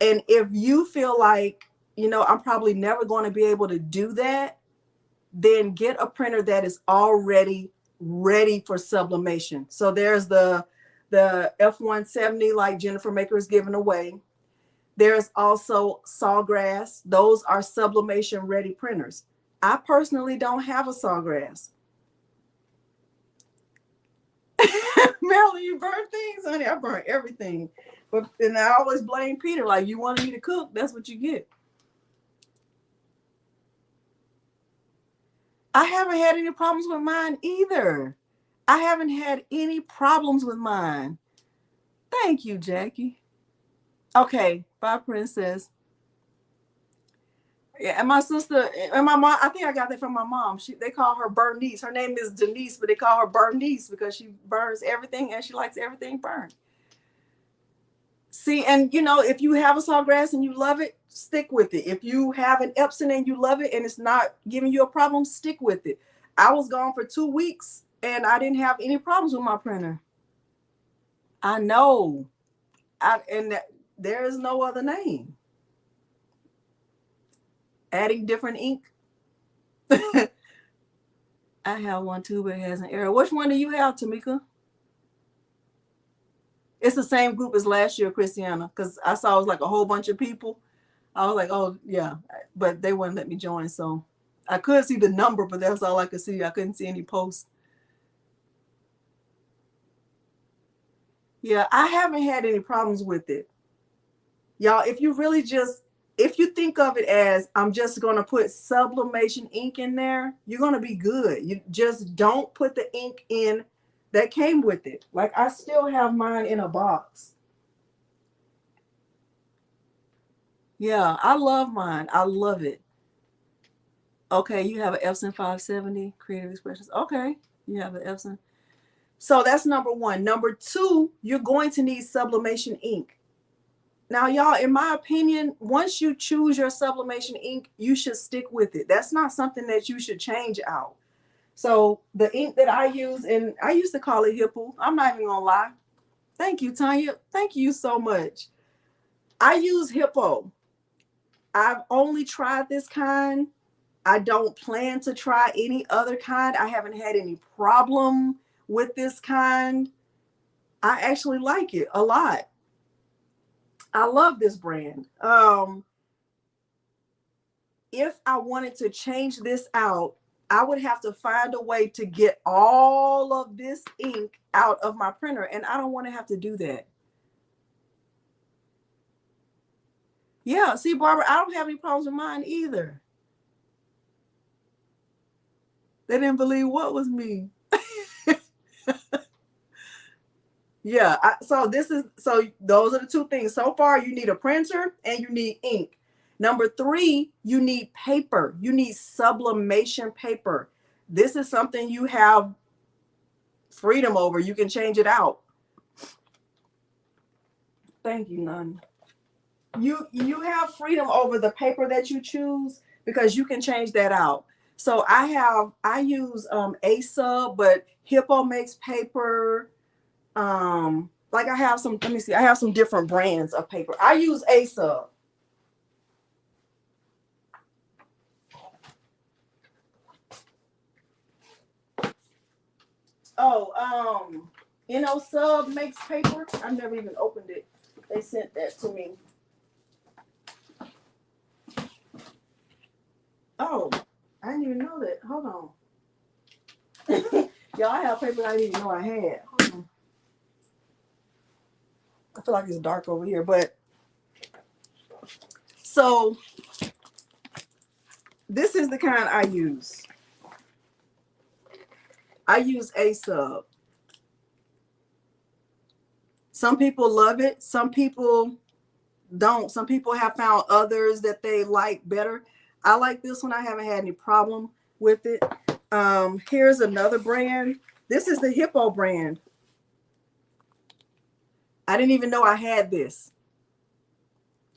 And if you feel like, you know, I'm probably never going to be able to do that, then get a printer that is already ready for sublimation. So there's the F170 like Jennifer Maker is giving away. There's also Sawgrass. Those are sublimation ready printers. I personally don't have a Sawgrass. Marilyn, you burn things, honey. I burn everything. But and I always blame Peter. Like, you wanted me to cook, that's what you get. I haven't had any problems with mine either. I haven't had any problems with mine. Thank you, Jackie. Okay, bye, Princess. Yeah, and my sister and my mom, I think I got that from my mom. They call her Bernice. Her name is Denise, but they call her Bernice because she burns everything and she likes everything burned. See, and you know, if you have a Sawgrass and you love it, stick with it. If you have an Epson and you love it and it's not giving you a problem, stick with it. I was gone for 2 weeks and I didn't have any problems with my printer. I know. there is no other name. Adding different ink. I have one too, but it has an error. Which one do you have, Tamika? It's the same group as last year, Christiana, because I saw it was like a whole bunch of people. I was like, oh, yeah, but they wouldn't let me join. So I could see the number, but that's all I could see. I couldn't see any posts. Yeah, I haven't had any problems with it. Y'all, if you think of it as I'm just going to put sublimation ink in there, you're going to be good. You just don't put the ink in that came with it. Like I still have mine in a box. Yeah, I love mine. I love it. Okay, you have an Epson 570 Creative Expressions. Okay, you have an Epson. So that's number one. Number two, you're going to need sublimation ink. Now, y'all, in my opinion, once you choose your sublimation ink, you should stick with it. That's not something that you should change out. So the ink that I use, and I used to call it Hippo. I'm not even gonna lie. Thank you, Tanya. Thank you so much. I use Hippo. I've only tried this kind. I don't plan to try any other kind. I haven't had any problem with this kind. I actually like it a lot. I love this brand. If I wanted to change this out, I would have to find a way to get all of this ink out of my printer, and I don't want to have to do that. Yeah, see, Barbara, I don't have any problems with mine either. They didn't believe what was me. Yeah, so those are the two things. So far, you need a printer and you need ink. Number three, you need paper. You need sublimation paper. This is something you have freedom over. You can change it out. Thank you, None. You have freedom over the paper that you choose because you can change that out. So I use ASUB, but Hippo makes paper. Like I have some, let me see, I have some different brands of paper. I use ASUB. Oh, Sub makes paper. I've never even opened it. They sent that to me. Oh, I didn't even know that. Hold on. Y'all, I have paper I didn't even know I had. Hold on. I feel like it's dark over here, but so this is the kind I use. I use ASUB. Some people love it. Some people don't. Some people have found others that they like better. I like this one. I haven't had any problem with it. Here's another brand. This is the Hippo brand. I didn't even know I had this.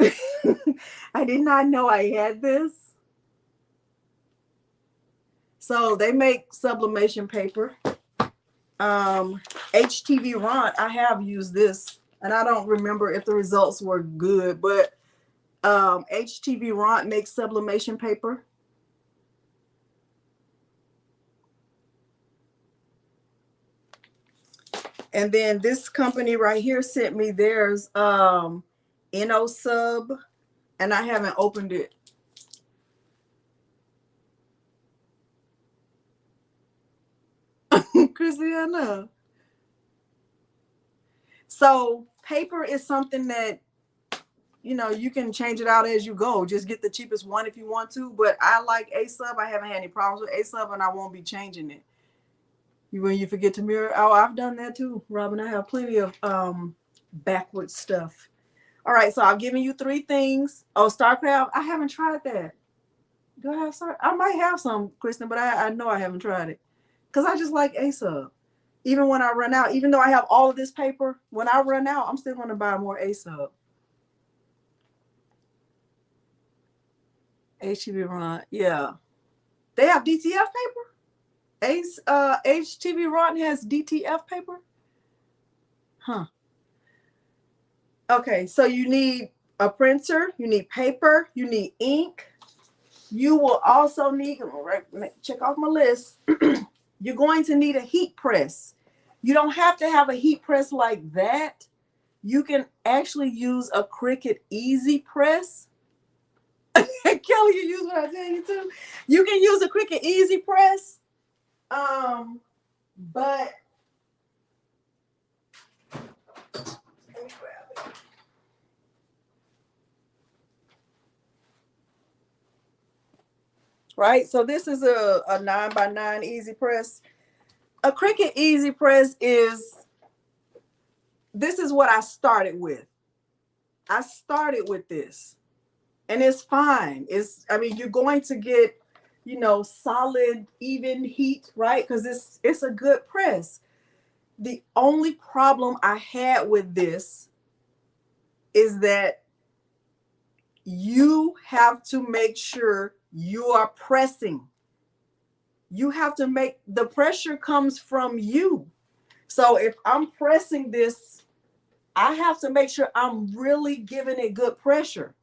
I did not know I had this. So they make sublimation paper. HTV Ront, I have used this, and I don't remember if the results were good, but HTV Ront makes sublimation paper. And then this company right here sent me theirs, NO Sub, and I haven't opened it. Christiana. So paper is something that, you can change it out as you go. Just get the cheapest one if you want to. But I like ASUB. I haven't had any problems with ASUB, and I won't be changing it. When you forget to mirror, oh, I've done that too, Robin. I have plenty of backward stuff. All right, so I've given you 3 things. Oh, StarCraft, I haven't tried that. Do I have Star? I might have some, Kristen, but I know I haven't tried it because I just like ASUB. Even when I run out, even though I have all of this paper, when I run out, I'm still going to buy more ASUB. HTV Ront, yeah. They have DTF paper? HTV Ront has DTF paper? Huh. Okay, so you need a printer, you need paper, you need ink. You will also need, check off my list. You're going to need a heat press. You don't have to have a heat press like that. You can actually use a Cricut Easy Press. Kelly, you use what I tell you to. You can use a Cricut Easy Press. But let me grab it. Right, so this is a 9x9 Easy Press. A Cricut Easy Press this is what I started with. I started with this, and it's fine. I mean, you're going to get, solid, even heat, right? Because it's a good press. The only problem I had with this is that you have to make sure you are pressing. You have to make the pressure comes from you. So if I'm pressing this, I have to make sure I'm really giving it good pressure.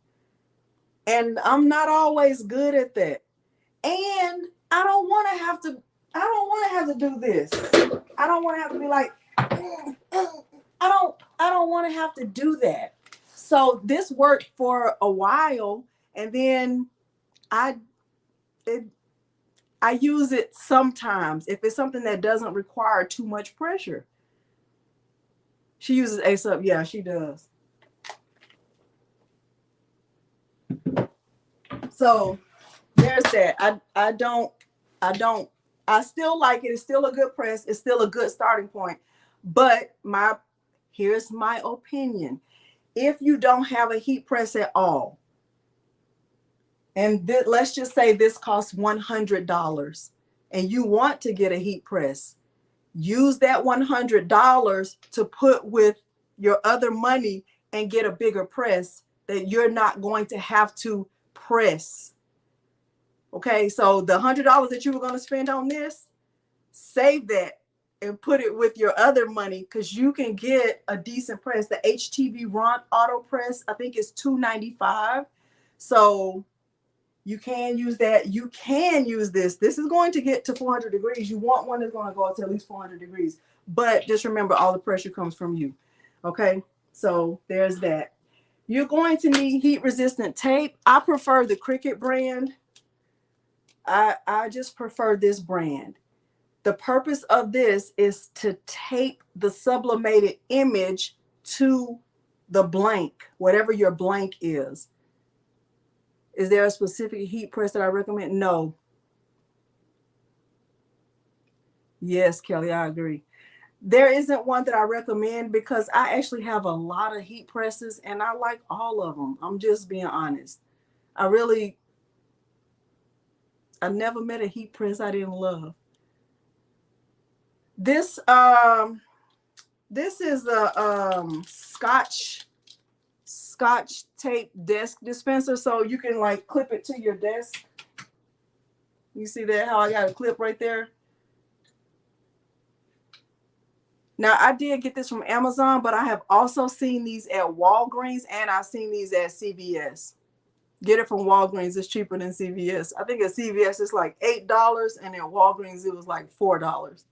And I'm not always good at that. And I don't want to have to do this. I don't want to have to be like, I don't want to have to do that. So this worked for a while, and then I use it sometimes if it's something that doesn't require too much pressure. She uses a sub. Yeah, she does. So there's that. I still like it. It's still a good press. It's still a good starting point. But here's my opinion. If you don't have a heat press at all, and let's just say this costs $100, and you want to get a heat press, use that $100 to put with your other money and get a bigger press that you're not going to have to press. Okay, so the $100 that you were going to spend on this, save that and put it with your other money, because you can get a decent press. The HTV Ron Auto Press, I think, is $295. So you can use that. You can use this. This is going to get to 400 degrees. You want one that's going to go up to at least 400 degrees. But just remember, all the pressure comes from you. Okay, so there's that. You're going to need heat-resistant tape. I prefer the Cricut brand. I just prefer this brand. The purpose of this is to tape the sublimated image to the blank, whatever your blank is. Is there a specific heat press that I recommend? No. Yes, Kelly, I agree. There isn't one that I recommend because I actually have a lot of heat presses and I like all of them. I'm just being honest. I never met a heat press I didn't love. This is a scotch tape desk dispenser, so you can like clip it to your desk. You see that, how I got a clip right there? Now, I did get this from Amazon, but I have also seen these at Walgreens, and I've seen these at CVS. Get it from Walgreens. It's cheaper than CVS. I think at CVS it's like $8, and at Walgreens it was like $4.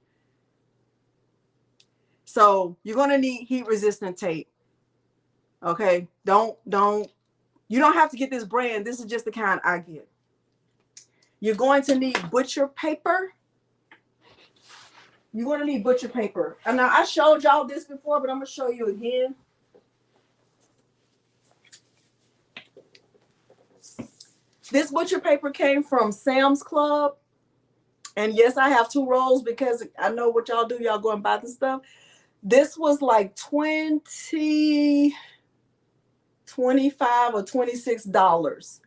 So you're going to need heat-resistant tape. Okay? You don't have to get this brand. This is just the kind I get. You're going to need butcher paper. You're going to need butcher paper. And now I showed y'all this before, but I'm going to show you again. This butcher paper came from Sam's Club. And yes, I have 2 rolls because I know what y'all do. Y'all go and buy this stuff. This was like $25 or $26.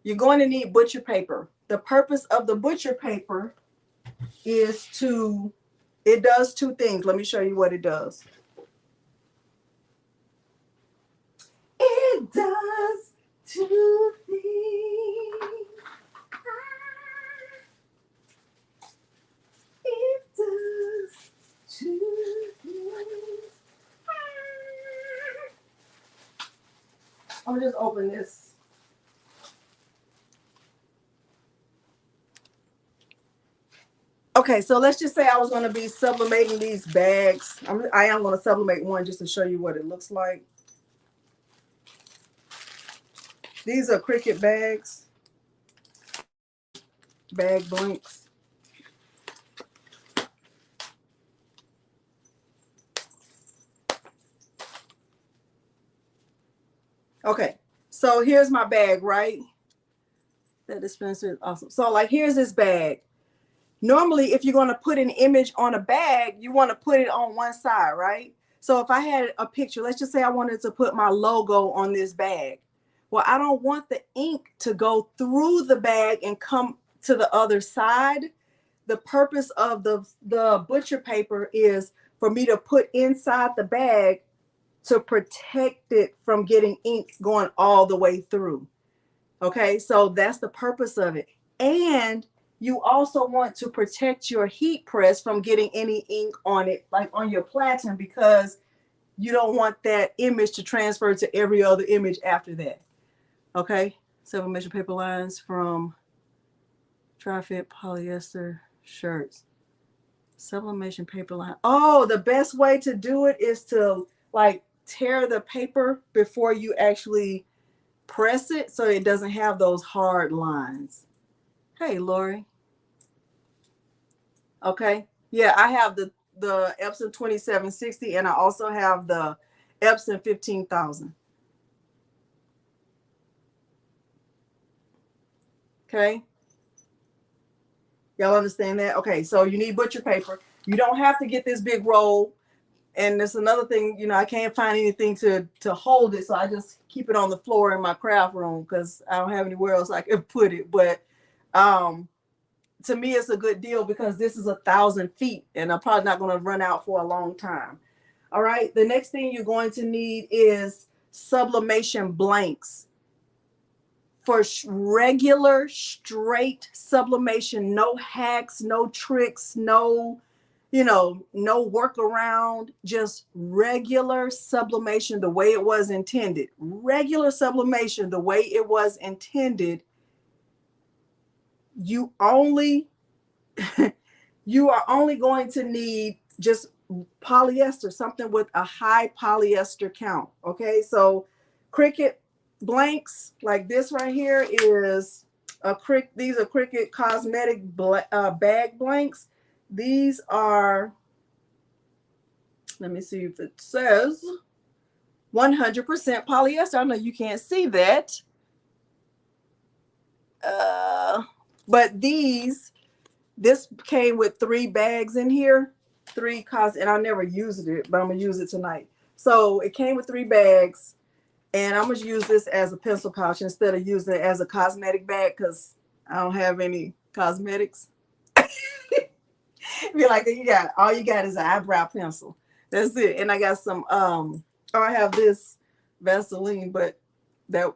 You're going to need butcher paper. The purpose of the butcher paper is it does 2 things. Let me show you what it does. It does 2 things. It does 2 things. me just open this. Okay, so let's just say I was going to be sublimating these bags. I am going to sublimate one just to show you what it looks like. These are Cricut bags, bag blanks. Okay, so here's my bag, right? That dispenser is awesome. So like, here's this bag. Normally, if you're going to put an image on a bag, you want to put it on one side, right? So if I had a picture, let's just say I wanted to put my logo on this bag. Well, I don't want the ink to go through the bag and come to the other side. The purpose of the butcher paper is for me to put inside the bag to protect it from getting ink going all the way through. Okay, so that's the purpose of it. And you also want to protect your heat press from getting any ink on it, like on your platen, because you don't want that image to transfer to every other image after that. Okay, sublimation paper lines from tri-fit polyester shirts. Sublimation paper line. Oh, the best way to do it is to like tear the paper before you actually press it so it doesn't have those hard lines. Hey, Lori. Okay. Yeah, I have the Epson 2760 and I also have the Epson 15,000. Okay. Y'all understand that? Okay, so you need butcher paper. You don't have to get this big roll. And there's another thing, you know, I can't find anything to hold it, so I just keep it on the floor in my craft room because I don't have anywhere else I can put it. But to me, it's a good deal because this is 1,000 feet, and I'm probably not going to run out for a long time. All right, the next thing you're going to need is sublimation blanks. For regular, straight sublimation, no hacks, no tricks, no, you know, no workaround, just regular sublimation the way it was intended. Regular sublimation the way it was intended. You only, you are only going to need just polyester, something with a high polyester count. Okay, so Cricut blanks like this right here is these are Cricut cosmetic bag blanks. These are, let me see if it says 100% polyester. I know you can't see that, but this came with 3 bags in here, and I never used it, but I'm gonna use it tonight. So it came with 3 bags. And I'm going to use this as a pencil pouch instead of using it as a cosmetic bag because I don't have any cosmetics. Be like, all you got is an eyebrow pencil. That's it. And I got some, I have this Vaseline, but that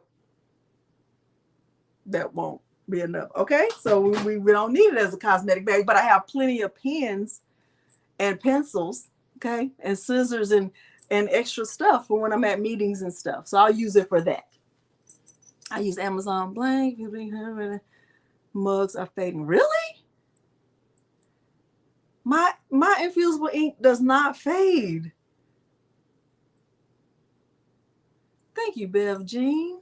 won't be enough. Okay. So we don't need it as a cosmetic bag, but I have plenty of pens and pencils. Okay. And scissors and extra stuff for when I'm at meetings and stuff. So I'll use it for that. I use Amazon blank. Mugs are fading. Really? My infusible ink does not fade. Thank you, Bev Jean.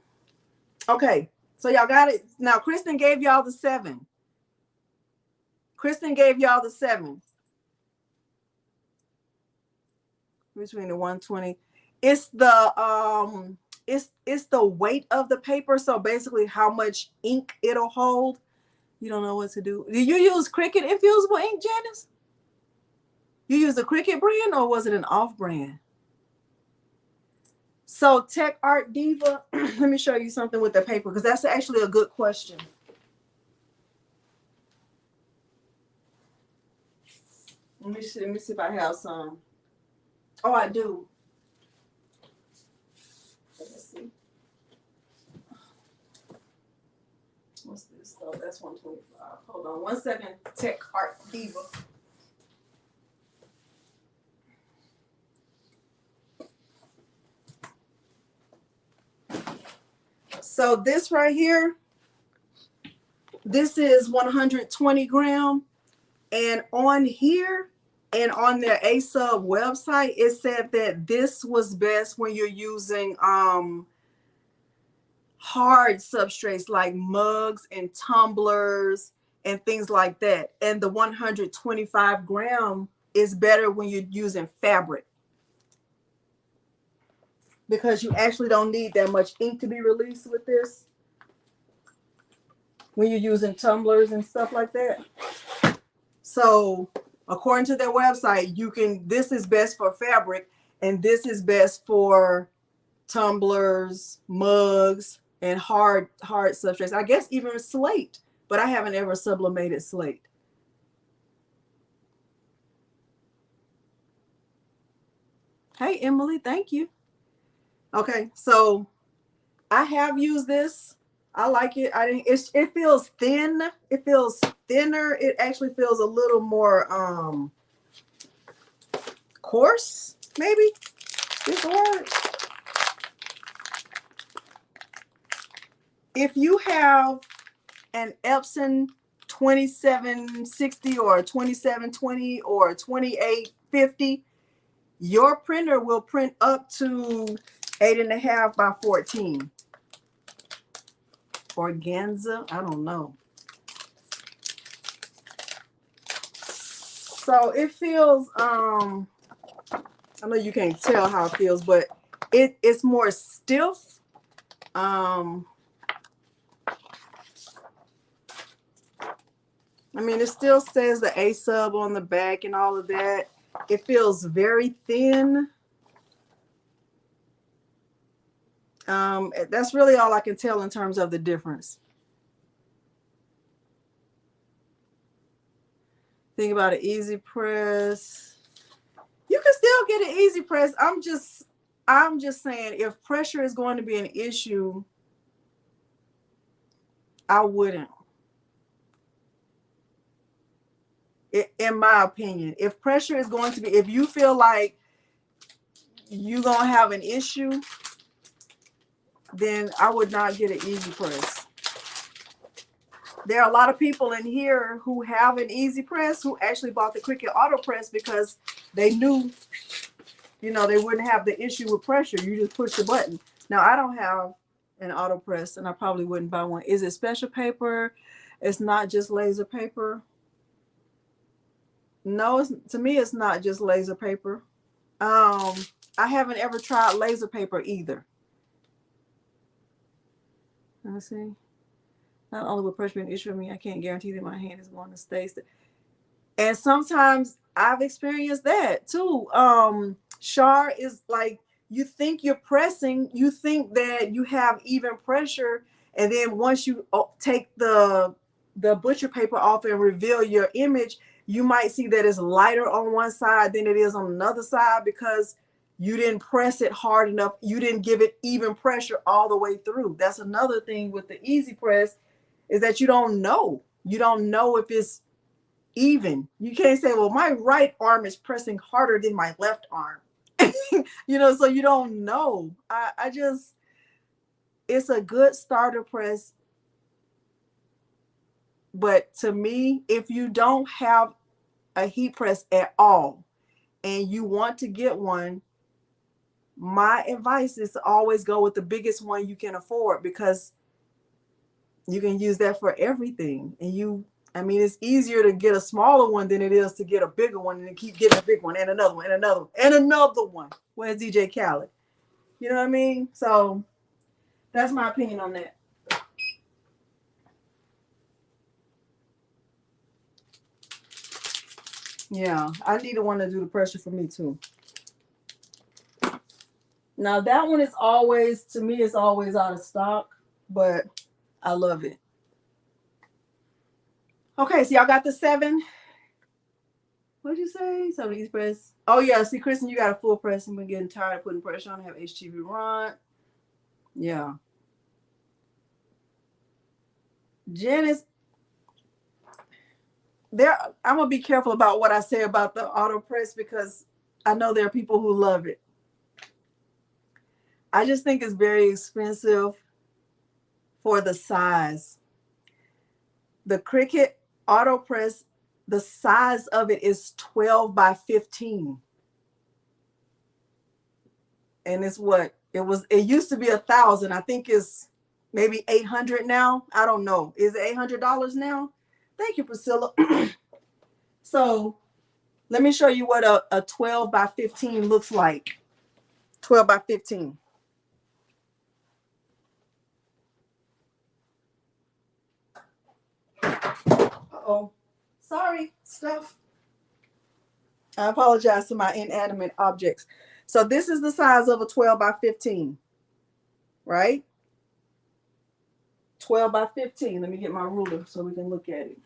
Okay, so y'all got it. Now, Kristen gave y'all the 7. Kristen gave y'all the 7. Between the 120. It's the it's the weight of the paper. So basically how much ink it'll hold. You don't know what to do. Do you use Cricut infusible ink, Janice? You use the Cricut brand or was it an off brand? So Tech Art Diva, let me show you something with the paper because that's actually a good question. Let me see if I have some. Oh, I do. Let's see. What's this? Oh, that's 125. Hold on 1 second. Tech Art Diva. So this right here, this is 120 gram. And on here and on their ASUB website, it said that this was best when you're using hard substrates like mugs and tumblers and things like that. And the 125 gram is better when you're using fabric, because you actually don't need that much ink to be released with this when you're using tumblers and stuff like that. So according to their website, you can, this is best for fabric and this is best for tumblers, mugs, and hard substrates. I guess even slate, but I haven't ever sublimated slate. Hey, Emily, thank you. Okay, so I have used this. I like it. It feels thin. It feels thinner. It actually feels a little more coarse, maybe is the word. If you have an Epson 2760 or 2720 or 2850, your printer will print up to 8.5 by 14. Organza, I don't know. So it feels, I know you can't tell how it feels, but it's more stiff. I mean, it still says the ASUB on the back and all of that. It feels very thin. That's really all I can tell in terms of the difference. Think about an easy press. You can still get an easy press. I'm just saying, if pressure is going to be an issue, I wouldn't. In my opinion, if pressure is going to be, if you feel like you're going to have an issue, then I would not get an easy press. There are a lot of people in here who have an easy press who actually bought the Cricut Auto Press because they knew, you know, they wouldn't have the issue with pressure. You just push the button. Now, I don't have an auto press and I probably wouldn't buy one. Is it special paper? It's not just laser paper. No, to me, it's not just laser paper. I haven't ever tried laser paper either. Let's see. Not only will pressure be an issue for me, I can't guarantee that my hand is going to stay. And sometimes I've experienced that too. Char is like, you think you're pressing, you think that you have even pressure, and then once you take the butcher paper off and reveal your image, you might see that it's lighter on one side than it is on another side because you didn't press it hard enough. You didn't give it even pressure all the way through. That's another thing with the easy press, is that you don't know. You don't know if it's even. You can't say, well, my right arm is pressing harder than my left arm. You know, so you don't know. I just, it's a good starter press. But to me, if you don't have a heat press at all and you want to get one, my advice is to always go with the biggest one you can afford, because you can use that for everything. And I mean, it's easier to get a smaller one than it is to get a bigger one and keep getting a big one and another one and another one and another one. Where's DJ Khaled? You know what I mean? So that's my opinion on that. Yeah, I need one to do the pressure for me too. Now that one is always, to me, it's always out of stock, but I love it. Okay, so y'all got the 7. What'd you say? 7 easy press. Oh yeah, see, Kristen, you got a full press and been getting tired of putting pressure on. I have HTV run. Yeah. Janice, I'm gonna be careful about what I say about the auto press because I know there are people who love it. I just think it's very expensive. for the size. The Cricut Auto Press, the size of it is 12 by 15. And it's what? It used to be $1,000. I think it's maybe $800 now. I don't know. Is it $800 now? Thank you, Priscilla. So let me show you what a 12 by 15 looks like. 12 by 15. Uh-oh. Sorry, stuff. I apologize to my inanimate objects. So this is the size of a 12 by 15, right? 12 by 15. Let me get my ruler so we can look at it.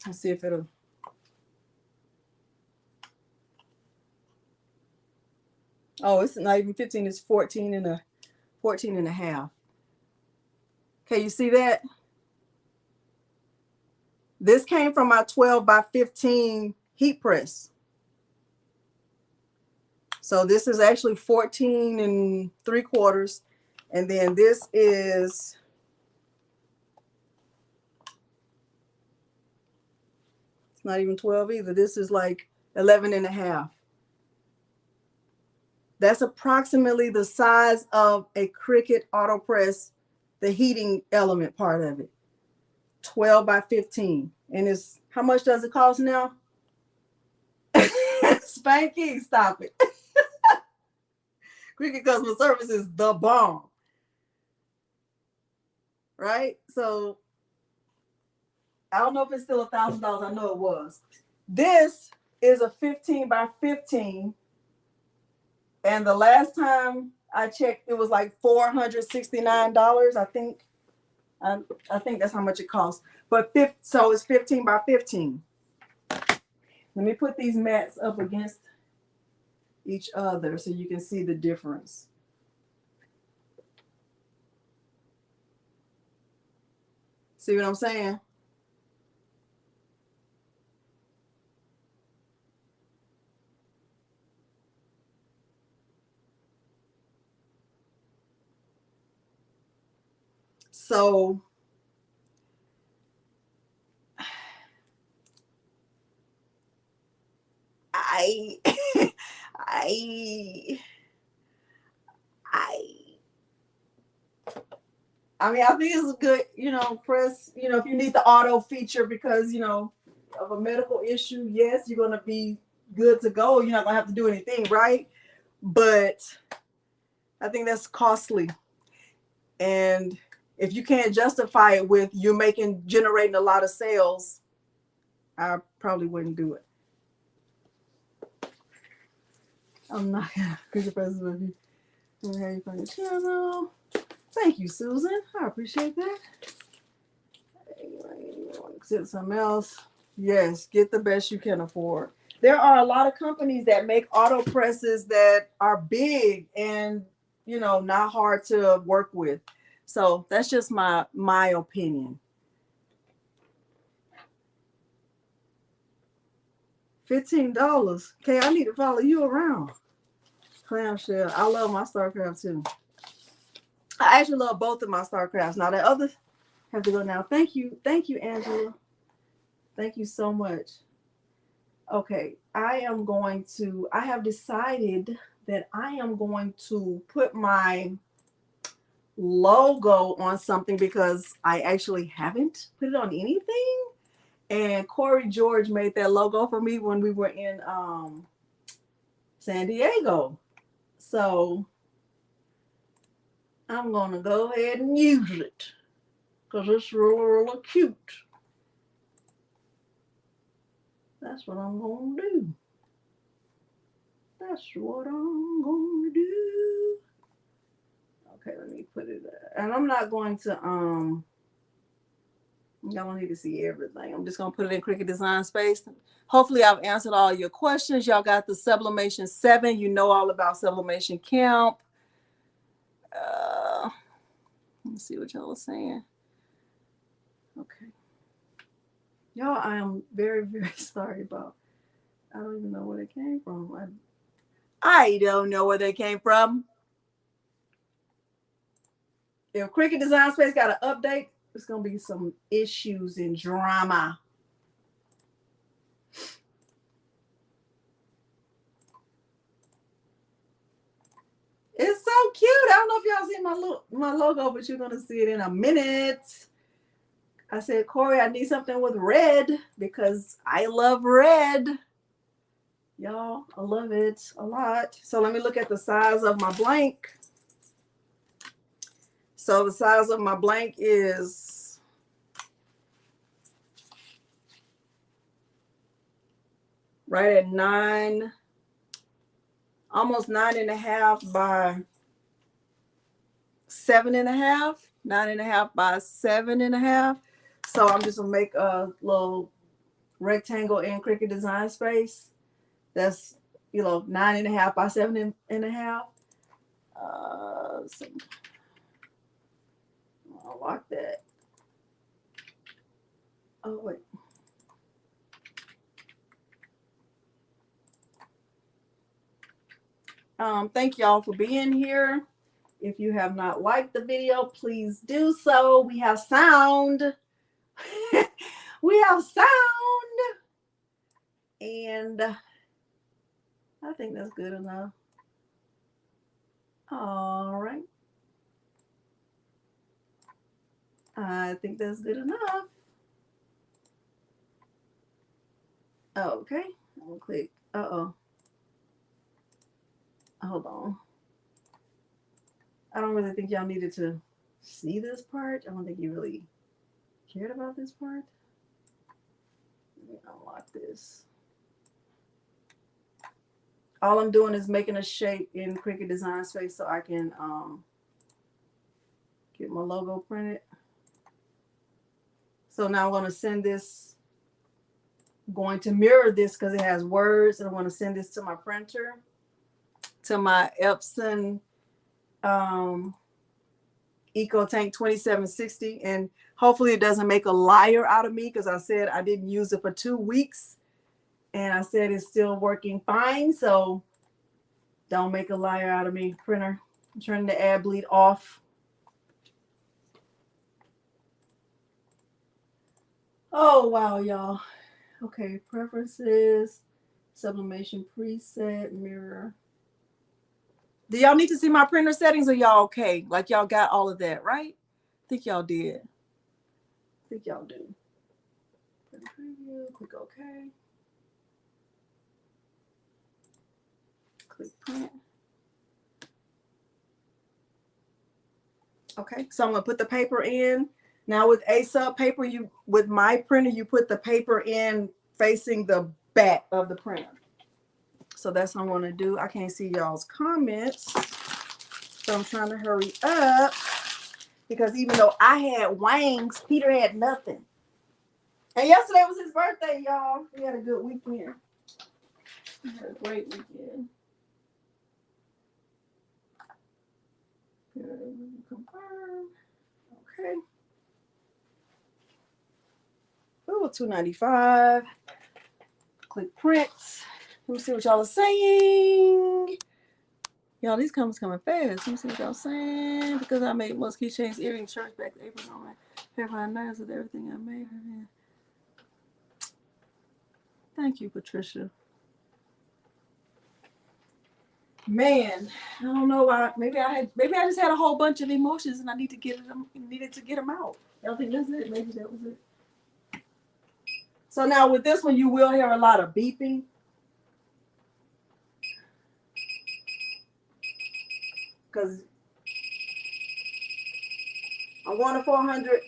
Let's see if it'll. Oh, it's not even 15. It's 14 and a half. Okay, you see that? This came from my 12 by 15 heat press. So this is actually 14 3/4. And then this is it's not even 12 either. This is like 11 and a half. That's approximately the size of a Cricut Auto Press, the heating element part of it. 12 by 15. And it's, how much does it cost now? Spanky, stop it. Cricut customer service is the bomb. Right? So I don't know if it's still $1,000. I know it was. This is a 15 by 15. And the last time I checked, it was like $469. I think that's how much it costs. But so it's 15 by 15. Let me put these mats up against each other so you can see the difference. See what I'm saying? So I mean, I think it's a good, press, if you need the auto feature because, of a medical issue, yes, you're going to be good to go. You're not going to have to do anything, right? But I think that's costly. And if you can't justify it with you generating a lot of sales, I probably wouldn't do it. I'm not gonna Cricut presses with you. I'm gonna have you find the channel. Thank you, Susan. I appreciate that. Consider something else. Yes, get the best you can afford. There are a lot of companies that make auto presses that are big and not hard to work with. So that's just my opinion. $15. Okay, I need to follow you around. Clamshell. I love my StarCraft too. I actually love both of my StarCrafts. Now the others have to go now. Thank you, Angela. Thank you so much. Okay, I have decided that I am going to put my logo on something because I actually haven't put it on anything. And Corey George made that logo for me when we were in San Diego. So I'm going to go ahead and use it because it's really cute. That's what I'm going to do. That's what I'm going to do. Okay, let me put it there. And I'm not going to, y'all don't need to see everything. I'm just going to put it in Cricut Design Space. Hopefully I've answered all your questions. Y'all got the Sublimation 7. You know all about Sublimation Camp. Let's see what y'all are saying. Okay. Y'all, I am very, very sorry about. I don't even know where they came from. I don't know where they came from. if Cricut Design Space got an update, it's gonna be some issues and drama. It's so cute. I don't know if y'all see my logo, but you're gonna see it in a minute. I said, Corey, I need something with red because I love red. Y'all, I love it a lot. So let me look at the size of my blank. So the size of my blank is right at 9, almost 9.5 by 7.5, 9.5 by 7.5. So I'm just gonna make a little rectangle in Cricut Design Space. That's, you know, 9.5 by 7.5. So I'll lock that. Oh wait. Thank y'all for being here. If you have not liked the video, please do so. We have sound. We have sound. And I think that's good enough. All right. I think that's good enough. Okay. I'll click. Uh-oh. Hold on. I don't really think y'all needed to see this part. I don't think you really cared about this part. Let me unlock this. All I'm doing is making a shape in Cricut Design Space so I can get my logo printed. So now I'm going to send this, I'm going to mirror this because it has words, and I want to send this to my printer, to my Epson EcoTank 2760, and hopefully it doesn't make a liar out of me, because I said I didn't use it for 2 weeks and I said it's still working fine. So don't make a liar out of me, printer. I'm turning the ad bleed off. Oh wow, y'all. Okay, preferences, sublimation preset, mirror. Do y'all need to see my printer settings, or y'all okay? Like y'all got all of that, right? I think y'all did. I think y'all do. Print preview, click OK. Click print. Okay, so I'm gonna put the paper in. Now with A-Sub paper, with my printer, you put the paper in facing the back of the printer. So that's what I'm gonna do. I can't see y'all's comments, so I'm trying to hurry up, because even though I had wangs, Peter had nothing. And yesterday was his birthday, y'all. We had a good weekend. We had a great weekend. Confirm. Okay. Oh, $2.95. Click print. Let me see what y'all are saying. Y'all, these comments coming fast. Let me see what y'all saying. Because I made most keychains, earrings, shirts, back to April, on my hairline, nails, with everything I made. Thank you, Patricia. Man, I don't know why. Maybe I just had a whole bunch of emotions and I needed to get them out. Y'all think that's it? Maybe that was it. So now with this one, you will hear a lot of beeping. Because I'm going to 400.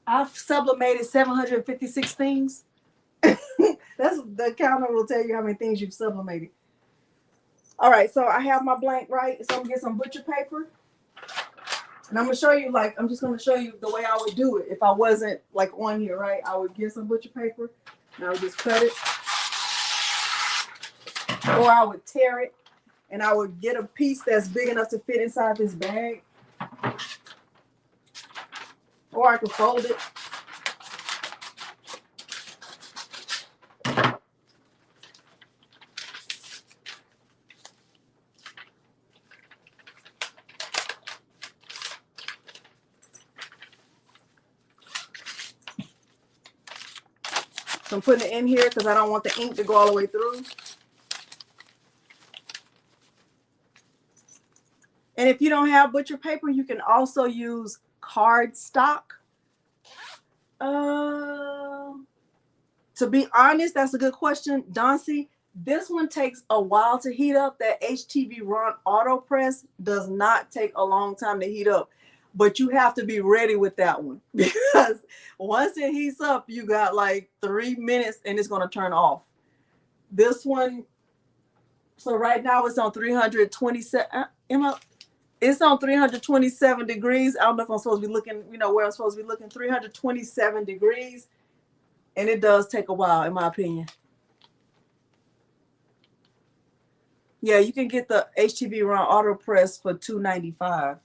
I've sublimated 756 things. That's the counter will tell you how many things you've sublimated. All right, so I have my blank, right? So I'm gonna get some butcher paper. And I'm gonna show you, like, I'm just gonna show you the way I would do it if I wasn't like on here, right? I would get some butcher paper and I would just cut it. Or I would tear it. and I would get a piece that's big enough to fit inside this bag. Or I could fold it. So I'm putting it in here because I don't want the ink to go all the way through. And if you don't have butcher paper, you can also use cardstock. To be honest, that's a good question, Dauncey. This one takes a while to heat up. That HTV Ron Auto Press does not take a long time to heat up. But you have to be ready with that one because once it heats up, you got like 3 minutes and it's going to turn off. This one, so right now it's on 327. It's on 327 degrees. I don't know if I'm supposed to be looking, where I'm supposed to be looking. 327 degrees. And it does take a while, in my opinion. Yeah, you can get the HTV Ron Auto Press for $2.95.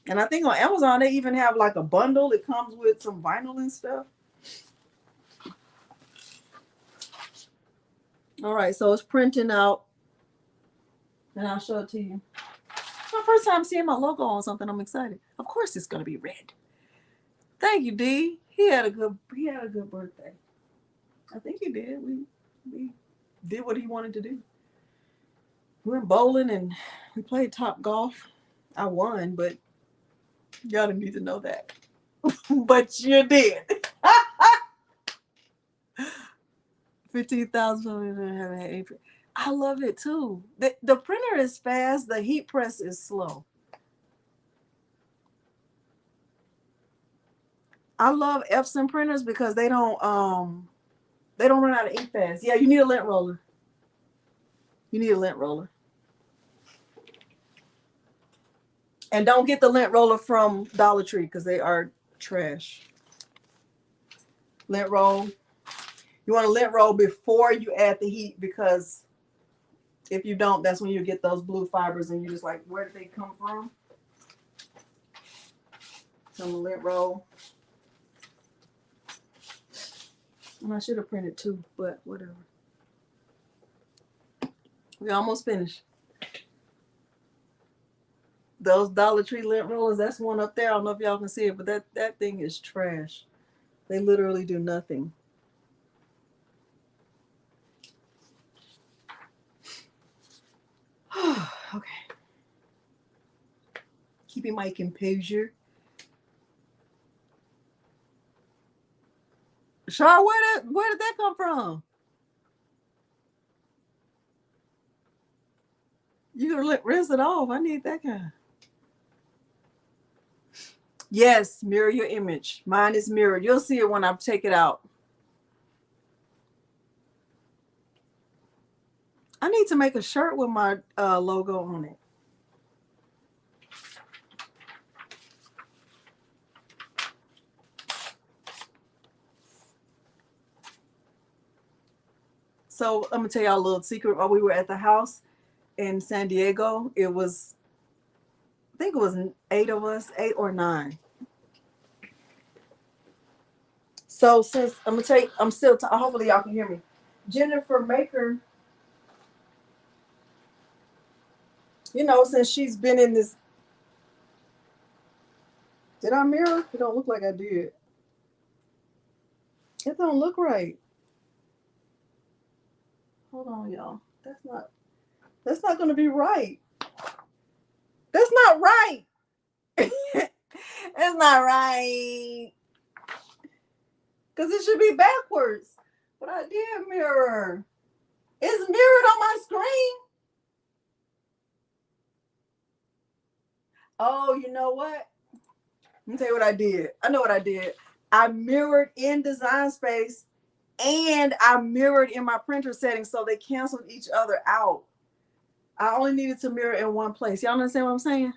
And I think on Amazon, they even have like a bundle. It comes with some vinyl and stuff. All right, so it's printing out. And I'll show it to you. It's my first time seeing my logo on something. I'm excited. Of course it's going to be red. Thank you, D. He had a good birthday. I think he did. We did what he wanted to do. We went bowling and we played top golf. I won, but y'all didn't need to know that. But you did. 15,000. I love it too. The printer is fast. The heat press is slow. I love Epson printers because they don't run out of ink fast. Yeah, you need a lint roller. You need a lint roller. And don't get the lint roller from Dollar Tree because they are trash. Lint roll. You want to lint roll before you add the heat because if you don't, that's when you get those blue fibers and you're just like, where did they come from? Some lint roll. And I should have printed too, but whatever. We almost finished. Those Dollar Tree lint rollers, that's one up there. I don't know if y'all can see it, but that thing is trash. They literally do nothing. Okay. Keeping my composure. Char, where did that come from? You gonna rinse it off. I need that kind. Yes, mirror your image. Mine is mirrored. You'll see it when I take it out. I need to make a shirt with my logo on it. So I'm gonna tell y'all a little secret. While we were at the house in San Diego, I think it was 8 of us, 8 or 9. So since I'm still hopefully y'all can hear me. Jennifer Maker, since she's been in this. Did I mirror? It don't look like I did. It don't look right. Hold on, y'all. That's not gonna be right. That's not right. It's not right. Because it should be backwards. But I did mirror. It's mirrored on my screen. Oh, you know what? Let me tell you what I did. I know what I did. I mirrored in Design Space and I mirrored in my printer settings, so they canceled each other out. I only needed to mirror in one place. Y'all understand what I'm saying?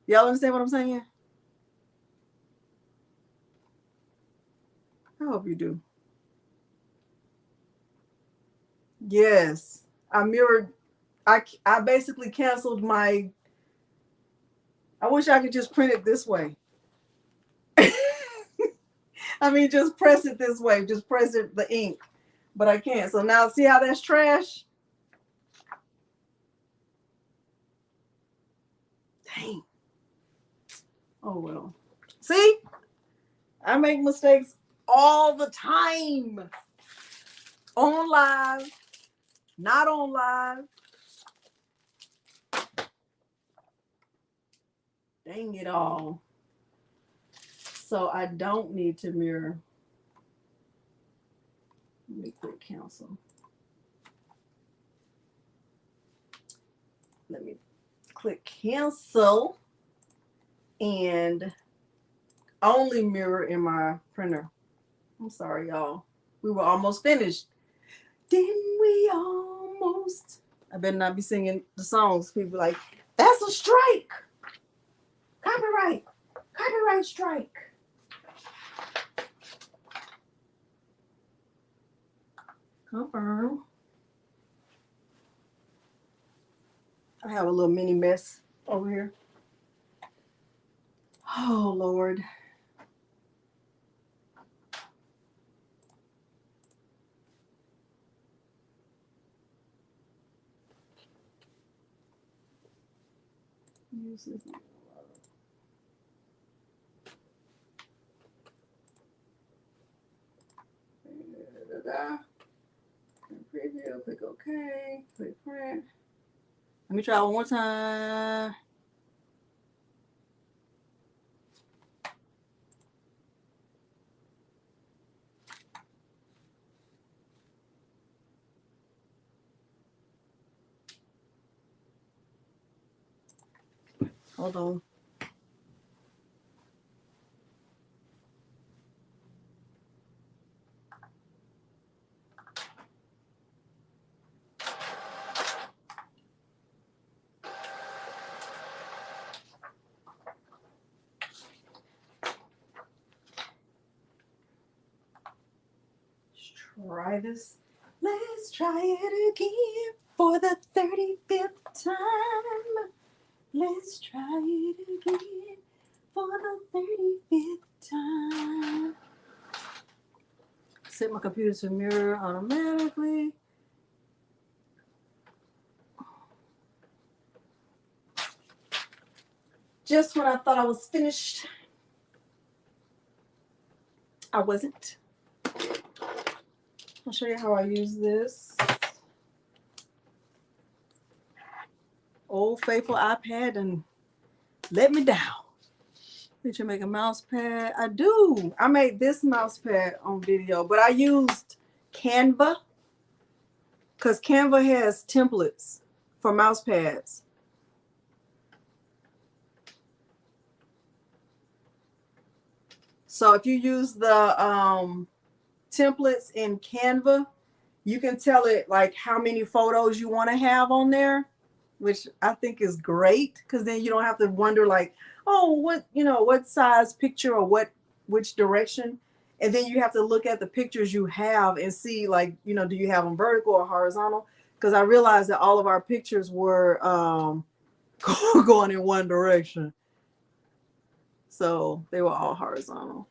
Y'all understand what I'm saying? I hope you do. Yes. I mirrored, I basically canceled my, I wish I could just print it this way. I mean, just press it this way, just press it, the ink, but I can't. So now see how that's trash? Dang. Oh, well. See? I make mistakes all the time. On live, not on live. Dang it all. So I don't need to mirror. Let me click cancel. Let me click cancel and only mirror in my printer. I'm sorry, y'all. We were almost finished. Didn't we almost? I better not be singing the songs. People like, that's a strike. Copyright. Copyright strike. Confirm. I have a little mini mess over here. Oh, Lord. Use this. Preview, click OK, click print. Let me try one more time. Hold on. Try this. Let's try it again for the 35th time. Let's try it again for the 35th time. Set my computer to mirror automatically. Just when I thought I was finished, I wasn't. I'll show you how I use this. Old faithful iPad and let me down. Did you make a mouse pad? I do. I made this mouse pad on video, but I used Canva because Canva has templates for mouse pads. So if you use the templates in Canva, you can tell it like how many photos you want to have on there, which I think is great because then you don't have to wonder like, oh, what size picture or which direction. And then you have to look at the pictures you have and see like, do you have them vertical or horizontal? Because I realized that all of our pictures were going in one direction. So they were all horizontal.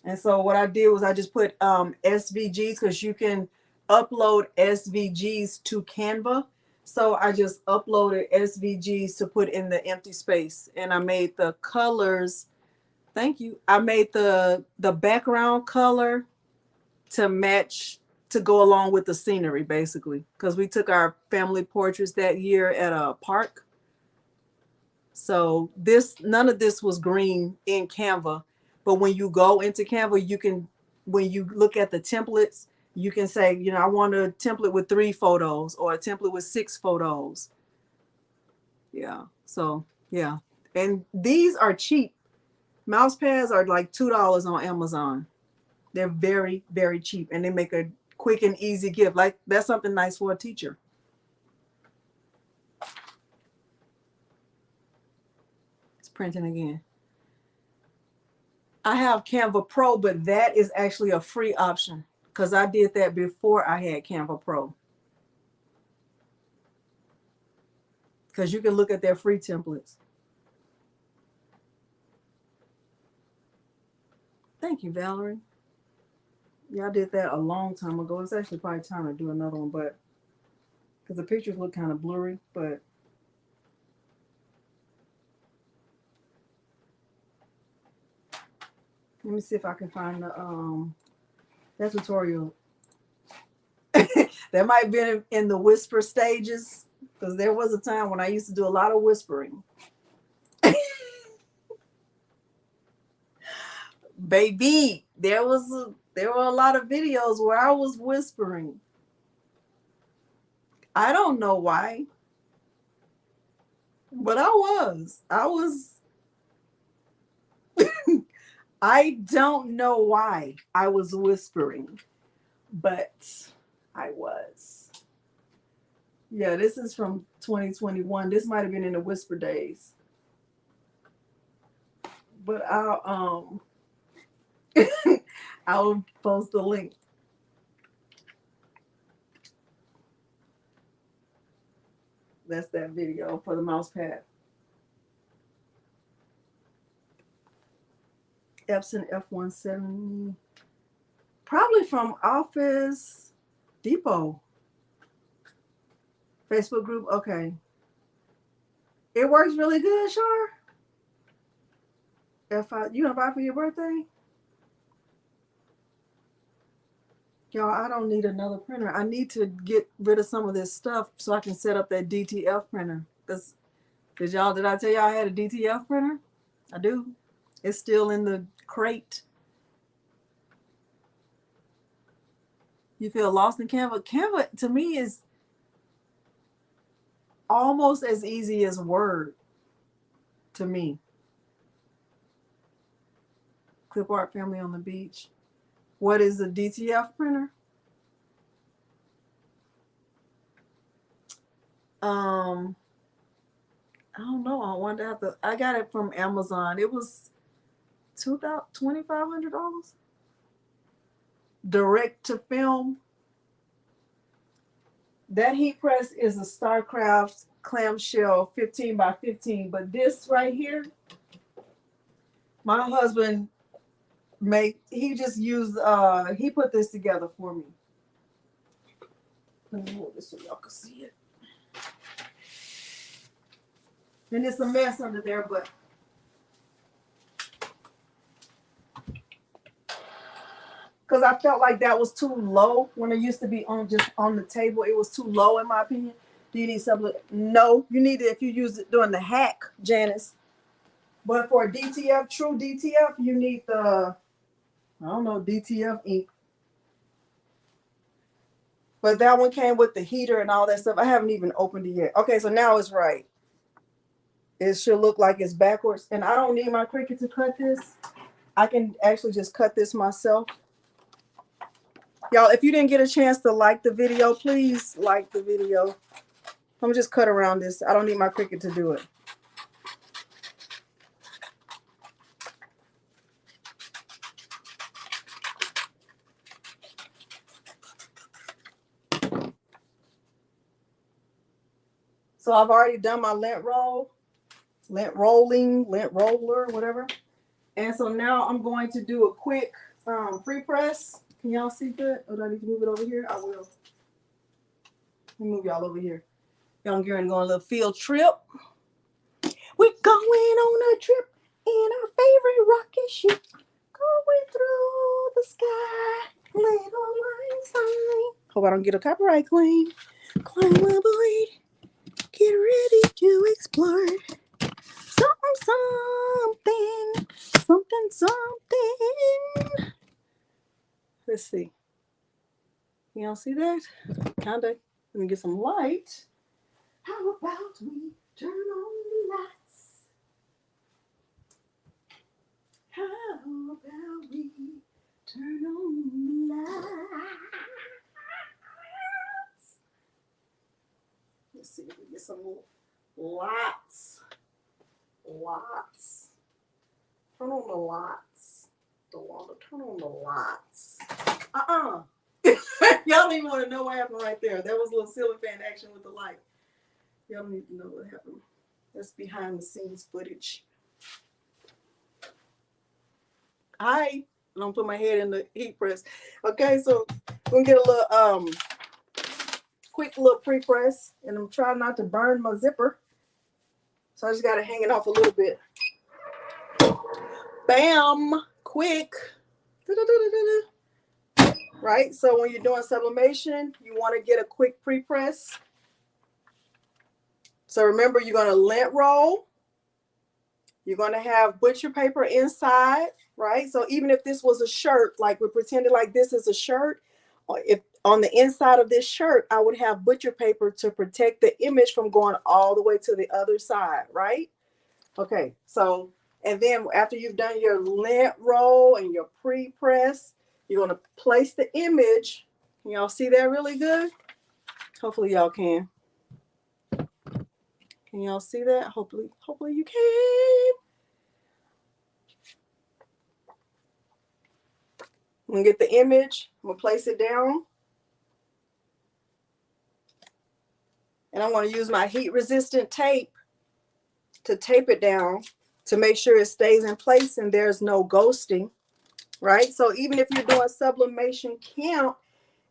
And so what I did was I just put SVGs because you can upload SVGs to Canva. So I just uploaded SVGs to put in the empty space. And I made the colors. Thank you. I made the background color to match, to go along with the scenery, basically. Because we took our family portraits that year at a park. So none of this was green in Canva. But when you go into Canva, you can, when you look at the templates, you can say, I want a template with 3 photos or a template with 6 photos. Yeah. So, yeah. And these are cheap. Mouse pads are like $2 on Amazon. They're very, very cheap. And they make a quick and easy gift. Like, that's something nice for a teacher. It's printing again. I have Canva Pro, but that is actually a free option. because I did that before I had Canva Pro. Because you can look at their free templates. Thank you, Valerie. Yeah, I did that a long time ago. It's actually probably time to do another one, but because the pictures look kind of blurry, but let me see if I can find that tutorial. That might have been in the whisper stages, because there was a time when I used to do a lot of whispering. Baby, there were a lot of videos where I was whispering. I don't know why, but I was. I don't know why I was whispering, but I was. Yeah, this is from 2021. This might have been in the whisper days. But I'll post the link. That's that video for the mouse pad. Epson F170. Probably from Office Depot. Facebook group. Okay. It works really good, Char. You gonna buy for your birthday? Y'all, I don't need another printer. I need to get rid of some of this stuff so I can set up that DTF printer. Did I tell y'all I had a DTF printer? I do. It's still in the crate. You feel lost in Canva? Canva to me is almost as easy as Word to me. Clip art family on the beach. What is a DTF printer? I don't know. I wonder have to. I got it from Amazon. It was $2,500. Direct to film. That heat press is a StarCraft clamshell 15 by 15, but this right here, my husband he just used he put this together for me. Let me move this so y'all can see it. And it's a mess under there, but because I felt like that was too low when it used to be just on the table. It was too low in my opinion. Do you need something? No, you need it if you use it during the hack, Janice. But for DTF, true DTF, you need the, I don't know, DTF ink. But that one came with the heater and all that stuff. I haven't even opened it yet. Okay, so now it's right. It should look like it's backwards. And I don't need my Cricut to cut this. I can actually just cut this myself. Y'all, if you didn't get a chance to like the video, please like the video. I'm just cut around this. I don't need my Cricut to do it. So I've already done my lint roller, whatever. And so now I'm going to do a quick free press. Can y'all see that? Or do I need to move it over here? I will. Let me move y'all over here. Y'all get ready to go on a little field trip. We're going on a trip in our favorite rocket ship. Going through the sky. Little lines line. Hope I don't get a copyright claim. Climb aboard. Get ready to explore. Something. Let's see. Y'all see that? Kinda. Let me get some light. How about we turn on the lights? How about we turn on the lights? Let's see if we get some lights. Lights. Turn on the lights. Turn on the lights. Y'all don't even want to know what happened right there. That was a little ceiling fan action with the light. Y'all don't need to know what happened. That's behind the scenes footage. Hi. I don't put my head in the heat press. Okay, so we're gonna get a little quick little pre-press, and I'm trying not to burn my zipper. So I just gotta hang it off a little bit. Bam! Quick. Right? So when you're doing sublimation, you want to get a quick pre-press. So remember, you're going to lint roll. You're going to have butcher paper inside, right? So even if this was a shirt, like we're pretending like this is a shirt, or if on the inside of this shirt, I would have butcher paper to protect the image from going all the way to the other side, right? Okay, so, and then after you've done your lint roll and your pre-press, you're going to place the image. Can y'all see that really good? Hopefully y'all can. Can y'all see that? Hopefully you can. I'm going to get the image. I'm going to place it down. And I'm going to use my heat resistant tape to tape it down to make sure it stays in place and there's no ghosting, right? So even if you're doing Sublimation Camp,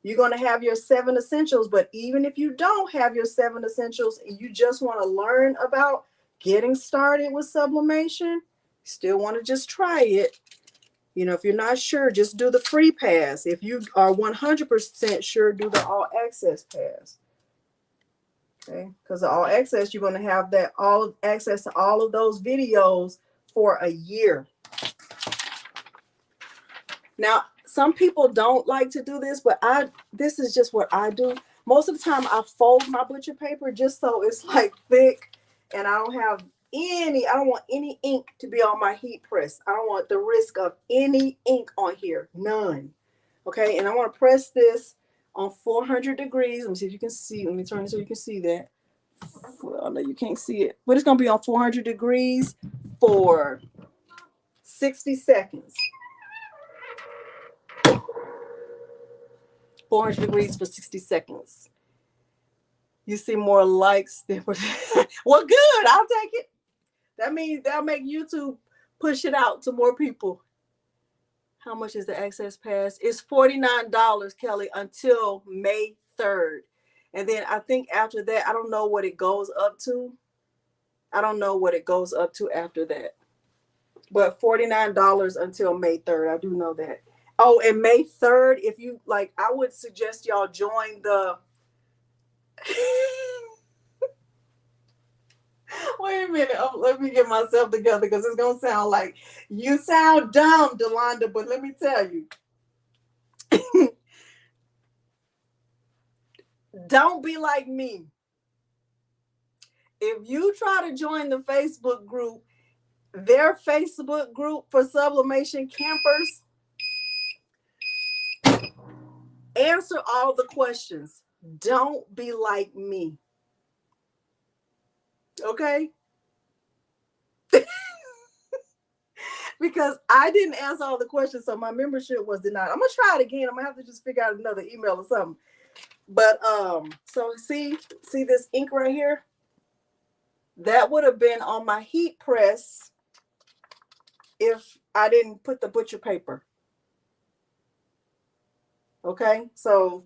you're going to have your 7 essentials. But even if you don't have your 7 essentials and you just want to learn about getting started with sublimation, still want to just try it. You know, if you're not sure, just do the free pass. If you are 100% sure, do the all access pass. Okay, because the all access, you're going to have that all access to all of those videos for a year. Now, some people don't like to do this, but this is just what I do. Most of the time I fold my butcher paper just so it's like thick, and I don't want any ink to be on my heat press. I don't want the risk of any ink on here, none. Okay, and I want to press this on 400 degrees. Let me see if you can see. Let me turn it so you can see that. Well, no, you can't see it, but it's going to be on 400 degrees for 60 seconds. 400 degrees for 60 seconds. You see more likes than well, good. I'll take it. That means that'll make YouTube push it out to more people. How much is the access pass? It's $49, Kelly, until May 3rd. And then I think after that, I don't know what it goes up to. I don't know what it goes up to after that. But $49 until May 3rd. I do know that. Oh, and May 3rd, if you like, I would suggest y'all join the wait a minute. Oh, let me get myself together because it's going to sound like you sound dumb, Delonda, but let me tell you. Don't be like me. If you try to join the Facebook group, their Facebook group for Sublimation Campers, answer all the questions. Don't be like me. Okay? Because I didn't answer all the questions, so my membership was denied. I'm gonna try it again. I'm gonna have to just figure out another email or something. But so see this ink right here? That would have been on my heat press if I didn't put the butcher paper. Okay, so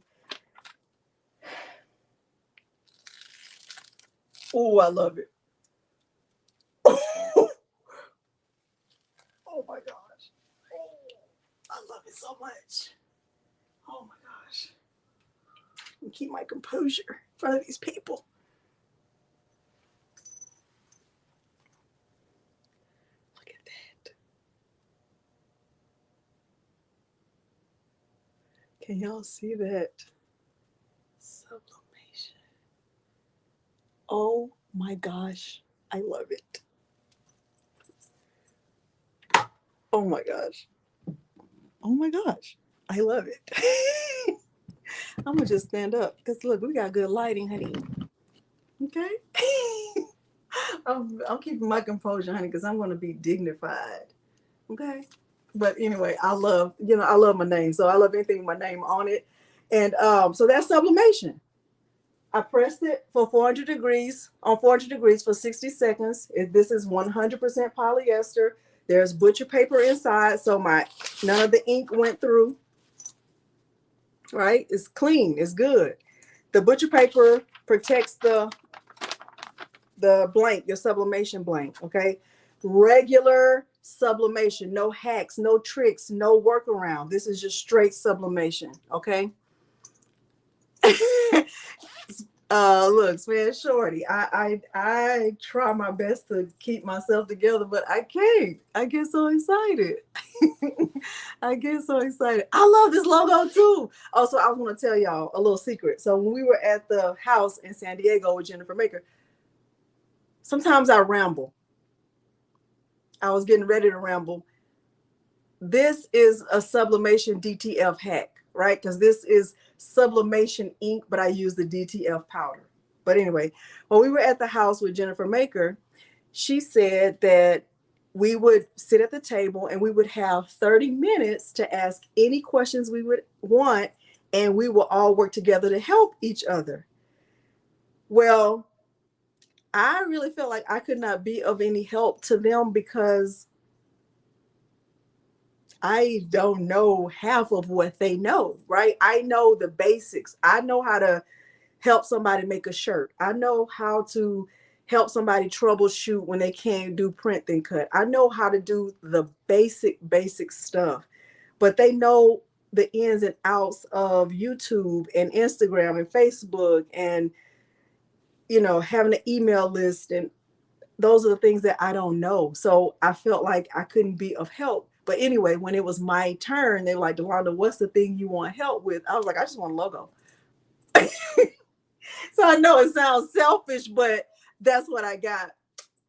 oh, I love it. Oh my gosh. I love it so much. Oh my gosh. And keep my composure in front of these people. Look at that. Can y'all see that? Sublimation. Oh my gosh. I love it. Oh my gosh. Oh my gosh. I love it. I'm gonna just stand up because look, we got good lighting, honey. Okay. I'm keeping my composure, honey, because I'm gonna be dignified. Okay. But anyway, I love my name. So I love anything with my name on it. And so that's sublimation. I pressed it for 400 degrees, on 400 degrees for 60 seconds. This is 100% polyester. There's butcher paper inside, so none of the ink went through. Right? It's clean. It's good. The butcher paper protects the blank, your sublimation blank. Okay. Regular sublimation, no hacks, no tricks, no workaround. This is just straight sublimation. Okay. Look, man, shorty, I try my best to keep myself together, but I can't. I get so excited. I get so excited. I love this logo too. Also, I want to tell y'all a little secret. So when we were at the house in San Diego with Jennifer Maker, sometimes I ramble. I was getting ready to ramble. This is a sublimation DTF hack, right? Because this is sublimation ink, but I use the DTF powder. But anyway, when we were at the house with Jennifer Maker, she said that we would sit at the table and we would have 30 minutes to ask any questions we would want, and we will all work together to help each other. Well, I really felt like I could not be of any help to them because I don't know half of what they know, right? I know the basics. I know how to help somebody make a shirt. I know how to help somebody troubleshoot when they can't do print and cut. I know how to do the basic stuff, but they know the ins and outs of YouTube and Instagram and Facebook and, having an email list. And those are the things that I don't know. So I felt like I couldn't be of help. But anyway, when it was my turn, they were like, Delonda, what's the thing you want help with? I was like, I just want a logo. So I know it sounds selfish, but that's what I got.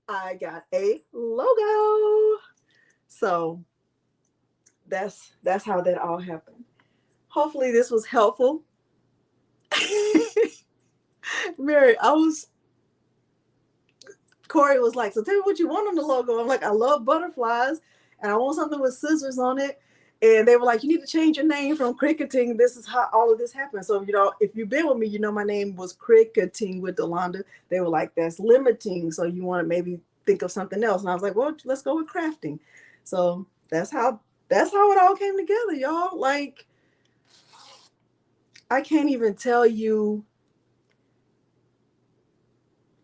I got a logo. So that's how that all happened. Hopefully this was helpful. Mary, Corey was like, so tell me what you want on the logo. I'm like, I love butterflies and I want something with scissors on it. And they were like, you need to change your name from Cricketing. This is how all of this happened. So, if you've been with me, my name was Cricketing with Delonda. They were like, that's limiting. So you want to maybe think of something else. And I was like, well, let's go with crafting. So that's how it all came together, y'all. Like, I can't even tell you.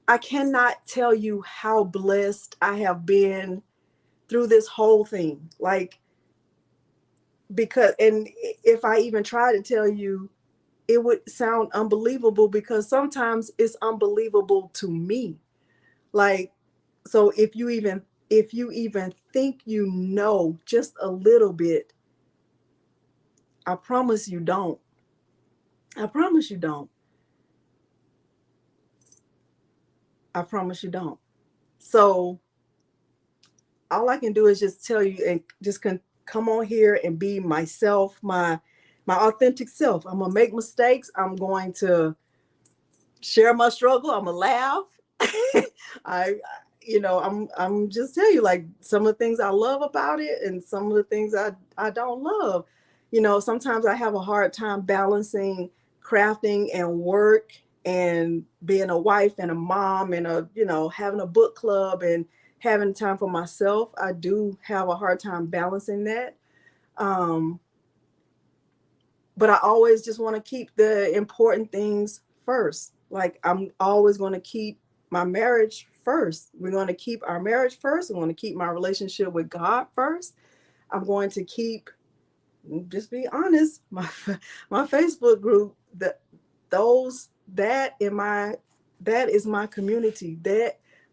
I cannot tell you how blessed I have been through this whole thing. Like, because, and if I even try to tell you, it would sound unbelievable because sometimes it's unbelievable to me. Like, so if you even think just a little bit, I promise you don't. I promise you don't. I promise you don't. So all I can do is just tell you and just come on here and be myself, my authentic self. I'm gonna make mistakes. I'm going to share my struggle. I'm gonna laugh. I'm just tell you, like, some of the things I love about it and some of the things I don't love. Sometimes I have a hard time balancing crafting and work and being a wife and a mom and having a book club and having time for myself. I do have a hard time balancing that. But I always just want to keep the important things first. Like, I'm always going to keep my marriage first. We're going to keep our marriage first. I'm going to keep my relationship with God first. I'm going to keep, just be honest, my Facebook group, that is my community.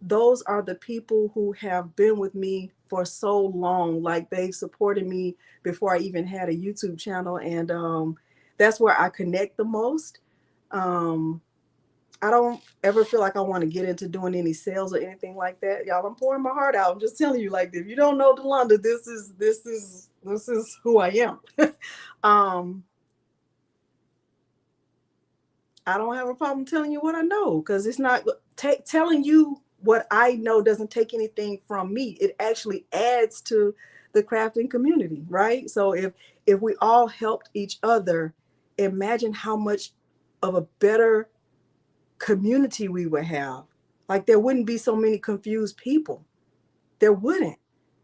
Those are the people who have been with me for so long. Like, they've supported me before I even had a YouTube channel. And that's where I connect the most. I don't ever feel like I want to get into doing any sales or anything like that. Y'all, I'm pouring my heart out. I'm just telling you, like, if you don't know Delonda, this is who I am. I don't have a problem telling you what I know, because it's not telling you what I know doesn't take anything from me. It actually adds to the crafting community, right? So if we all helped each other, imagine how much of a better community we would have. Like there wouldn't be so many confused people. There wouldn't.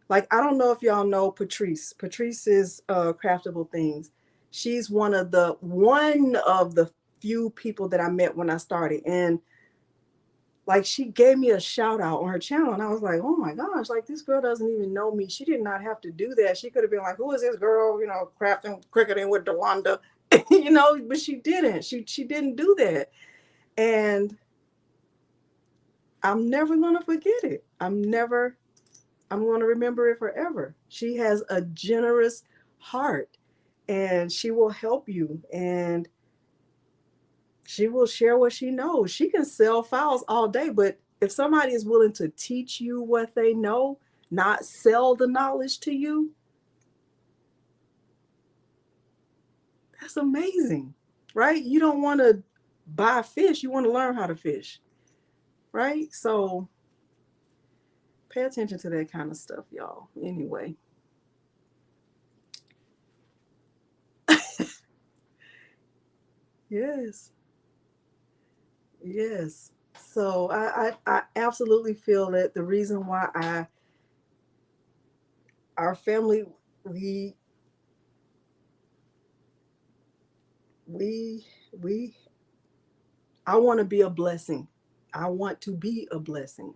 Like, I don't know if y'all know Patrice. Patrice is Craftable Things. She's one of the few people that I met when I started. And like she gave me a shout out on her channel. And I was like, oh my gosh, like this girl doesn't even know me. She did not have to do that. She could have been like, who is this girl, you know, crafting, cricketing with Delonda, you know, but she didn't. She didn't do that. And I'm never gonna forget it. I'm going to remember it forever. She has a generous heart and she will help you and she will share what she knows. She can sell files all day, but if somebody is willing to teach you what they know, not sell the knowledge to you, that's amazing, right? You don't want to buy fish, you want to learn how to fish, right? So pay attention to that kind of stuff, y'all. Anyway. Yes. Yes. So I absolutely feel that the reason why our family, we, we, we, I want to be a blessing. I want to be a blessing.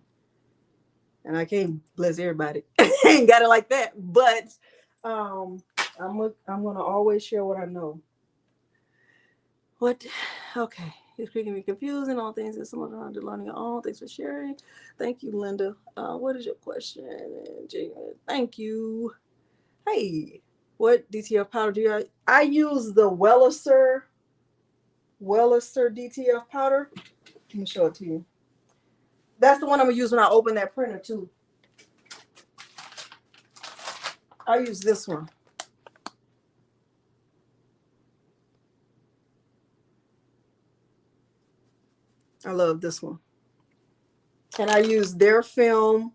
And I can't bless everybody. I ain't got it like that. But um, I'm gonna always share what I know. What? Okay. It's making me confusing. All things that someone around learning your own. Thanks for sharing. Thank you, Linda. What is your question? Thank you. Hey, what DTF powder do you? I use the Welliser DTF powder. Let me show it to you. That's the one I'm gonna use when I open that printer too. I use this one. I love this one. And I use their film.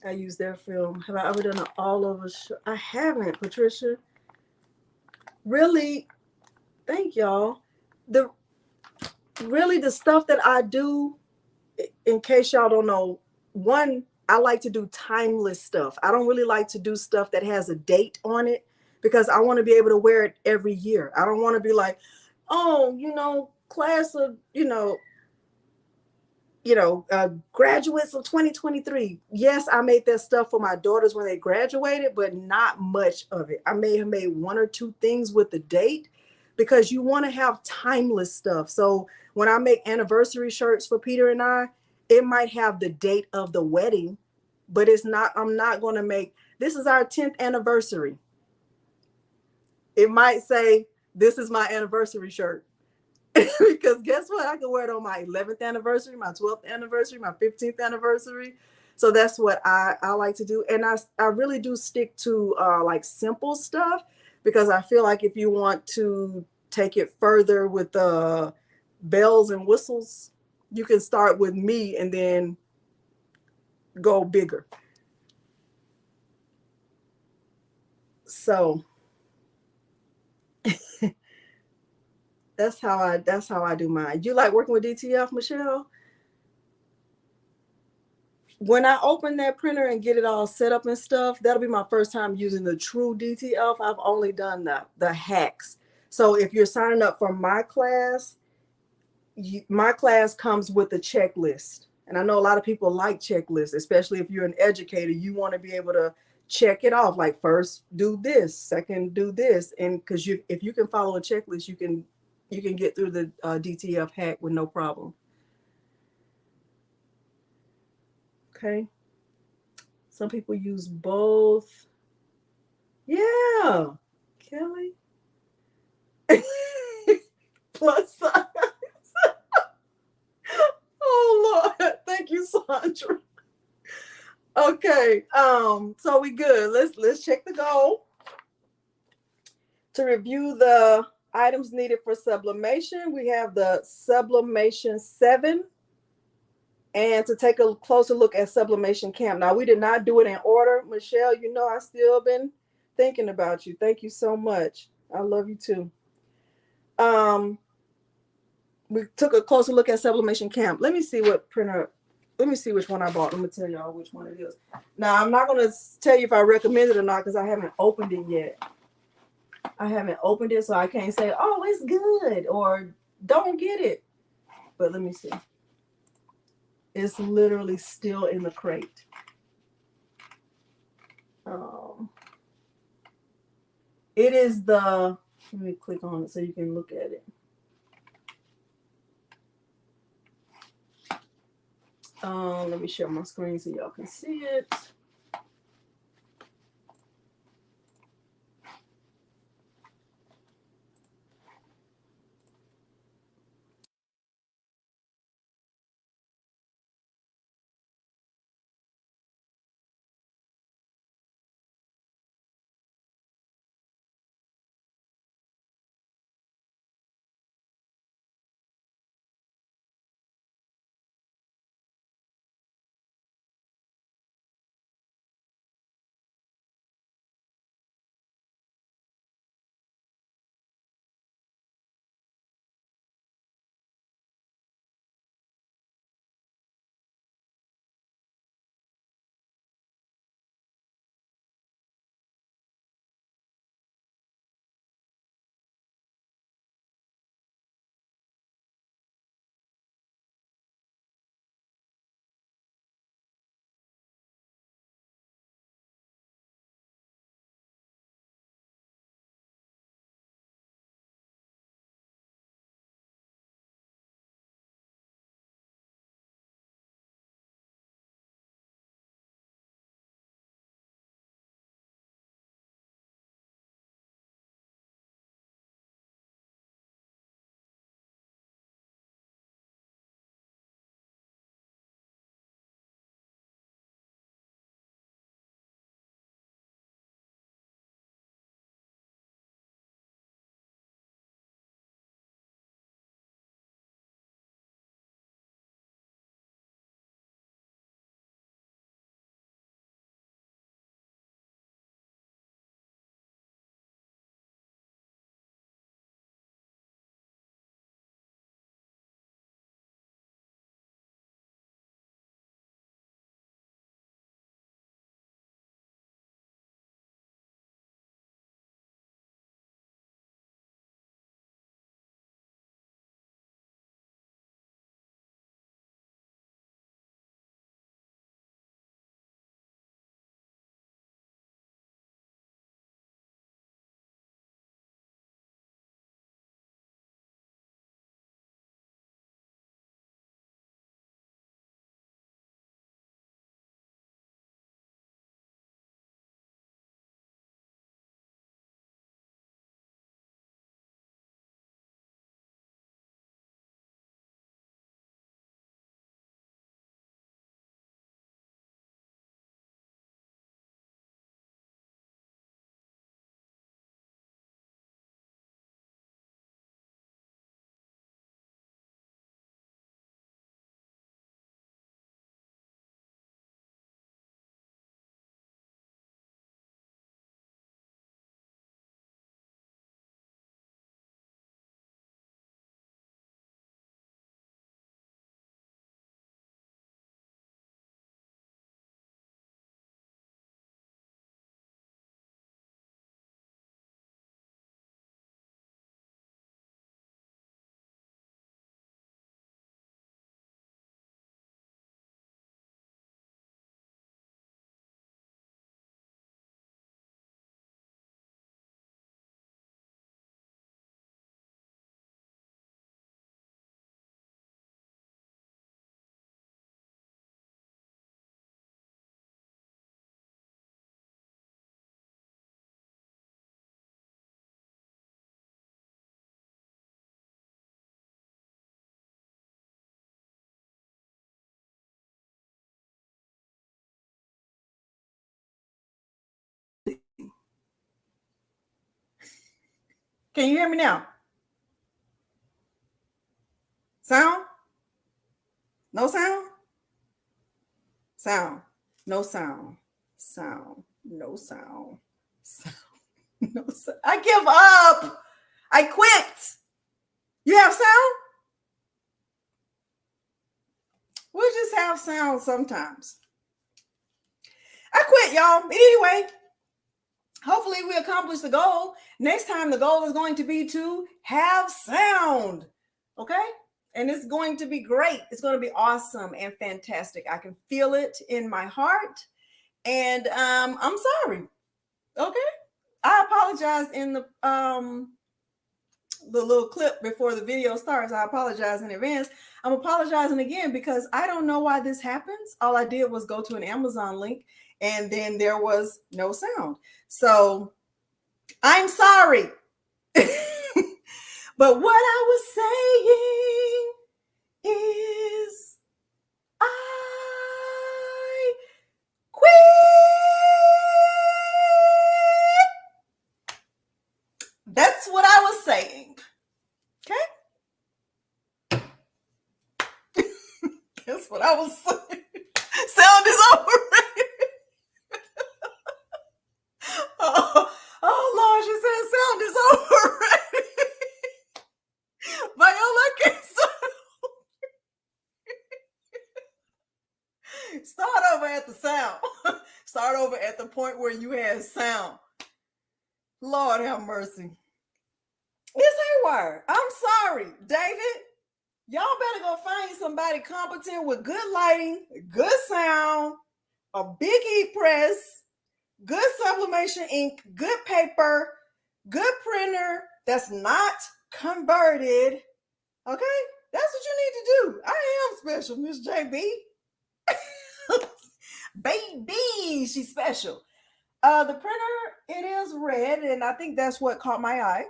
I use their film. Have I ever done an all over show? I haven't, Patricia. Really, thank y'all. The stuff that I do, in case y'all don't know, one, I like to do timeless stuff. I don't really like to do stuff that has a date on it because I want to be able to wear it every year. I don't want to be like, oh, class of, graduates of 2023. Yes, I made that stuff for my daughters when they graduated, but not much of it. I may have made one or two things with the date because you want to have timeless stuff. So when I make anniversary shirts for Peter and I, it might have the date of the wedding, but I'm not going to make, this is our 10th anniversary. It might say, this is my anniversary shirt. Because guess what? I can wear it on my 11th anniversary, my 12th anniversary, my 15th anniversary. So that's what I like to do. And I really do stick to like simple stuff because I feel like if you want to take it further with the bells and whistles, you can start with me and then go bigger. So that's how I do mine. You like working with DTF, Michelle? When I open that printer and get it all set up and stuff, that'll be my first time using the true DTF. I've only done the hacks. So if you're signing up for my class comes with a checklist. And I know a lot of people like checklists, especially if you're an educator. You want to be able to check it off, like first do this, second do this. And because if you can follow a checklist, you can get through the DTF hack with no problem. Okay. Some people use both. Yeah. Kelly. Plus size. Oh Lord. Thank you, Sandra. Okay. So we good. Let's check the goal. To review the items needed for sublimation, we have the Sublimation 7. and to take a closer look at Sublimation Camp. Now, we did not do it in order. Michelle, you know I still been thinking about you. Thank you so much. I love you too. We took a closer look at Sublimation Camp. Let me see what printer, let me see which one I bought. Let me tell y'all which one it is. Now, I'm not going to tell you if I recommend it or not because I haven't opened it yet. I haven't opened it, so I can't say, oh, it's good or don't get it. But let me see. It's literally still in the crate. It is the, let me click on it so you can look at it. Let me share my screen so y'all can see it. Can you hear me now? Sound? No sound? Sound. No sound. Sound. No sound. Sound. No sound. I give up. I quit. You have sound? We'll just have sound sometimes. I quit, y'all. Anyway, hopefully we accomplish the goal. Next time, the goal is going to be to have sound. Okay? And it's going to be great. It's going to be awesome and fantastic. I can feel it in my heart. And I'm sorry. Okay? I apologize in the little clip before the video starts. I apologize in advance. I'm apologizing again because I don't know why this happens. All I did was go to an Amazon link and then there was no sound. So I'm sorry. But what I was saying is I quit. That's what I was saying. Okay? That's what I was saying. Sound is overrated. Oh Lord, she said sound is overrated. Viola can't start over at the sound. Start over at the point where you had sound. Lord have mercy. It's haywire. I'm sorry, David. Y'all better go find somebody competent with good lighting, good sound, a big heat press, good sublimation ink, good paper, good printer that's not converted. Okay? That's what you need to do. I am special, Miss JB. Baby, she's special. The printer, it is red, and I think that's what caught my eye.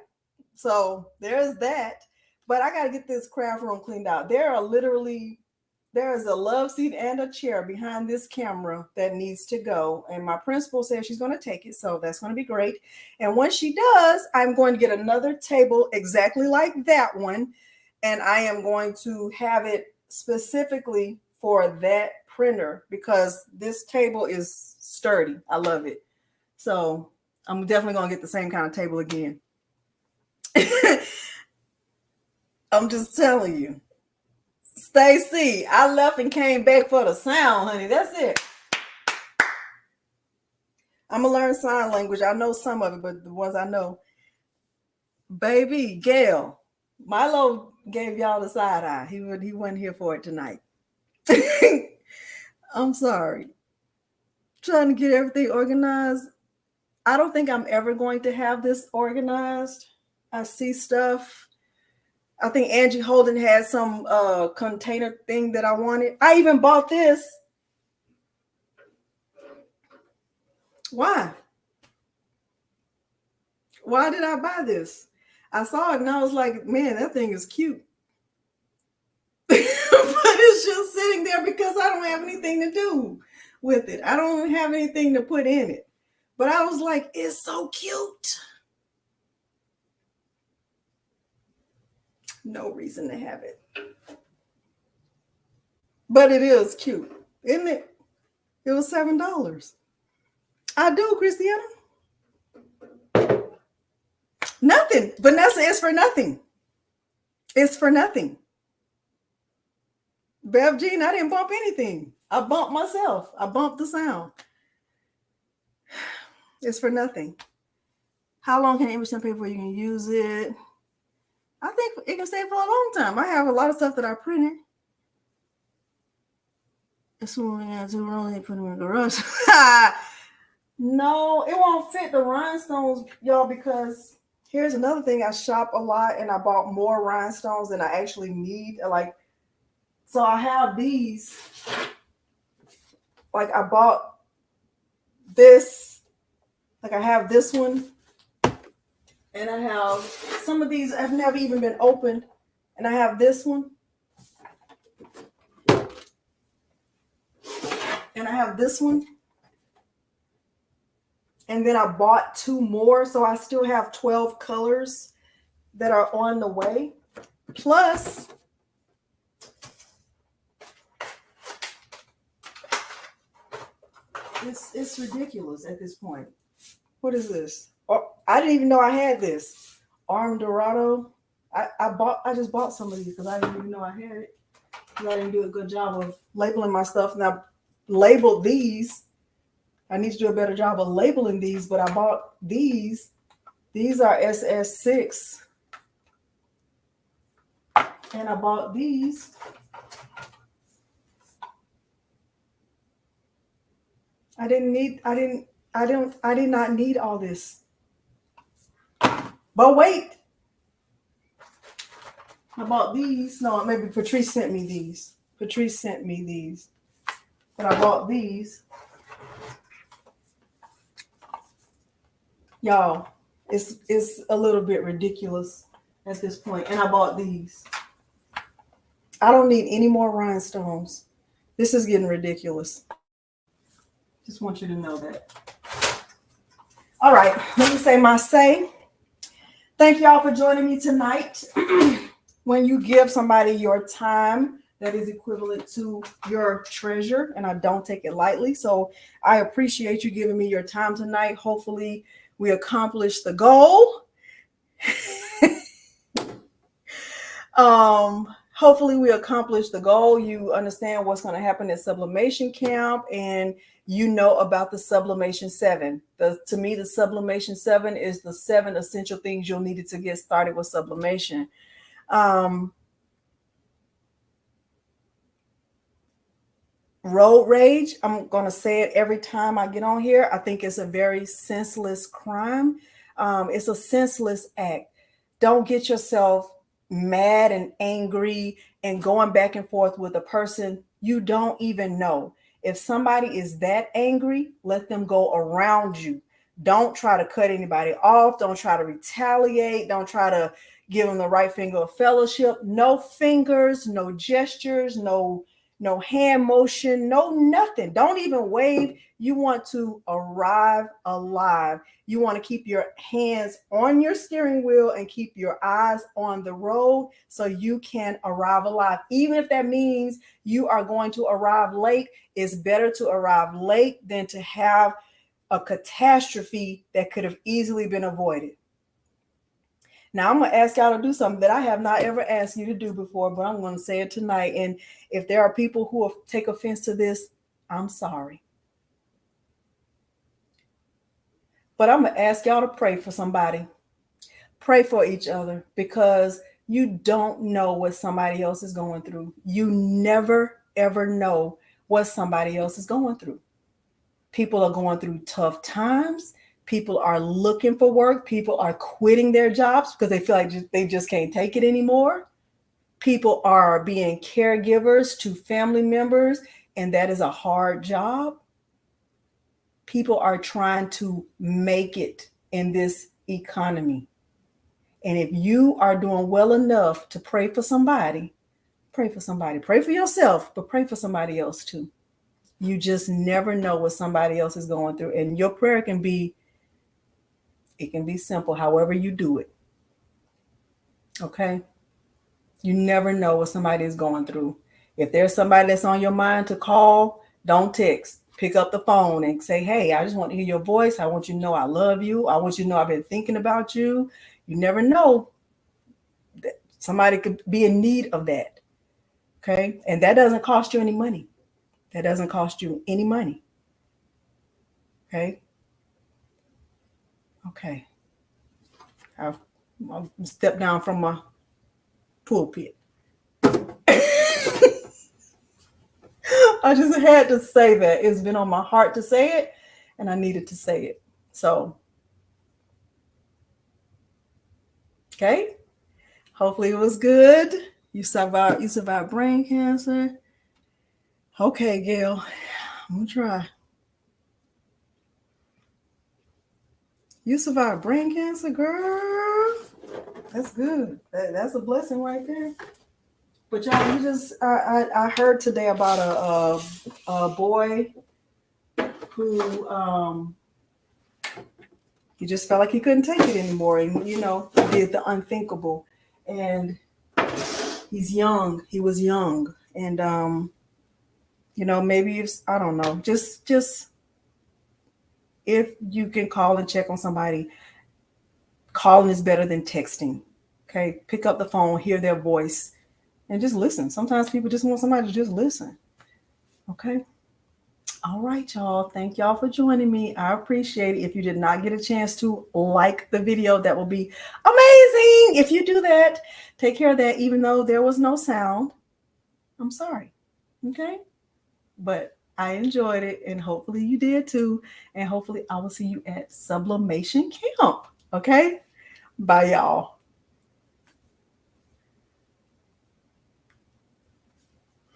So there's that. But I got to get this craft room cleaned out. There is a love seat and a chair behind this camera that needs to go. And my principal says she's going to take it. So that's going to be great. And once she does, I'm going to get another table exactly like that one. And I am going to have it specifically for that printer because this table is sturdy. I love it. So I'm definitely going to get the same kind of table again. I'm just telling you. Stacy, I left and came back for the sound, honey. That's it. I'm going to learn sign language. I know some of it, but the ones I know. Baby, Gail, Milo gave y'all the side eye. He wasn't here for it tonight. I'm sorry. Trying to get everything organized. I don't think I'm ever going to have this organized. I see stuff. I think Angie Holden had some container thing that I wanted. I even bought this. Why? Why did I buy this? I saw it and I was like, man, that thing is cute. But it's just sitting there because I don't have anything to do with it. I don't have anything to put in it. But I was like, it's so cute. No reason to have it. But it is cute, isn't it? It was $7. I do, Christiana. Nothing. Vanessa, it's for nothing. It's for nothing. Bev Jean, I didn't bump anything. I bumped myself. I bumped the sound. It's for nothing. How long can image template before you can use it? I think it can stay for a long time. I have a lot of stuff that I printed. It's when we have to really put them in the garage. No, it won't fit the rhinestones, y'all, because here's another thing. I shop a lot and I bought more rhinestones than I actually need. So I have these. Like I bought this. Like I have this one. And I have some of these have never even been opened. And I have this one. And I have this one. And then I bought 2 more. So I still have 12 colors that are on the way. Plus, it's ridiculous at this point. What is this? Oh, I didn't even know I had this. Arm Dorado. I just bought some of these because I didn't even know I had it. Because I didn't do a good job of labeling my stuff. And I labeled these. I need to do a better job of labeling these, but I bought these. These are SS6. And I bought these. I did not need all this. But wait. I bought these. No, maybe Patrice sent me these. Patrice sent me these. But I bought these. Y'all, it's a little bit ridiculous at this point. And I bought these. I don't need any more rhinestones. This is getting ridiculous. Just want you to know that. All right, let me say my say. Thank y'all for joining me tonight. When you give somebody your time, that is equivalent to your treasure, and I don't take it lightly. So I appreciate you giving me your time tonight. Hopefully we accomplish the goal. Hopefully we accomplish the goal. You understand what's going to happen at Sublimation Camp, and you know about the Sublimation 7. To me, the Sublimation 7 is the 7 essential things you'll need to get started with sublimation. Road rage, I'm going to say it every time I get on here. I think it's a very senseless crime. It's a senseless act. Don't get yourself mad and angry and going back and forth with a person you don't even know. If somebody is that angry, let them go around you. Don't try to cut anybody off. Don't try to retaliate. Don't try to give them the right finger of fellowship. No fingers, no gestures, no hand motion, no nothing. Don't even wave. You want to arrive alive. You want to keep your hands on your steering wheel and keep your eyes on the road so you can arrive alive. Even if that means you are going to arrive late, it's better to arrive late than to have a catastrophe that could have easily been avoided. Now, I'm going to ask y'all to do something that I have not ever asked you to do before, but I'm going to say it tonight. And if there are people who will take offense to this, I'm sorry. But I'm going to ask y'all to pray for somebody. Pray for each other, because you don't know what somebody else is going through. You never, ever know what somebody else is going through. People are going through tough times. People are looking for work. People are quitting their jobs because they feel like they just can't take it anymore. People are being caregivers to family members, and that is a hard job. People are trying to make it in this economy. And if you are doing well enough to pray for somebody, pray for somebody. Pray for yourself, but pray for somebody else too. You just never know what somebody else is going through. And your prayer can be simple, however you do it. Okay? You never know what somebody is going through. If there's somebody that's on your mind to call, don't text. Pick up the phone and say, hey, I just want to hear your voice. I want you to know I love you. I want you to know I've been thinking about you. You never know that somebody could be in need of that. Okay? And that doesn't cost you any money. That doesn't cost you any money. Okay? Okay. I'll step down from my pulpit. I just had to say that. It's been on my heart to say it, and I needed to say it. So, okay. Hopefully it was good. You survived brain cancer. Okay, Gail. I'm gonna try. You survived brain cancer, girl. That's good. That's a blessing right there. But y'all, I heard today about a boy who he just felt like he couldn't take it anymore, and did the unthinkable. And he's young. He was young, and maybe it's, I don't know, just if you can call and check on somebody, calling is better than texting. Okay, pick up the phone, hear their voice, and just listen. Sometimes people just want somebody to just listen. Okay. All right, y'all. Thank y'all for joining me. I appreciate it. If you did not get a chance to like the video, that will be amazing. If you do that, take care of that. Even though there was no sound, I'm sorry. Okay. But I enjoyed it, and hopefully you did too. And hopefully I will see you at Sublimation Camp. Okay. Bye, y'all.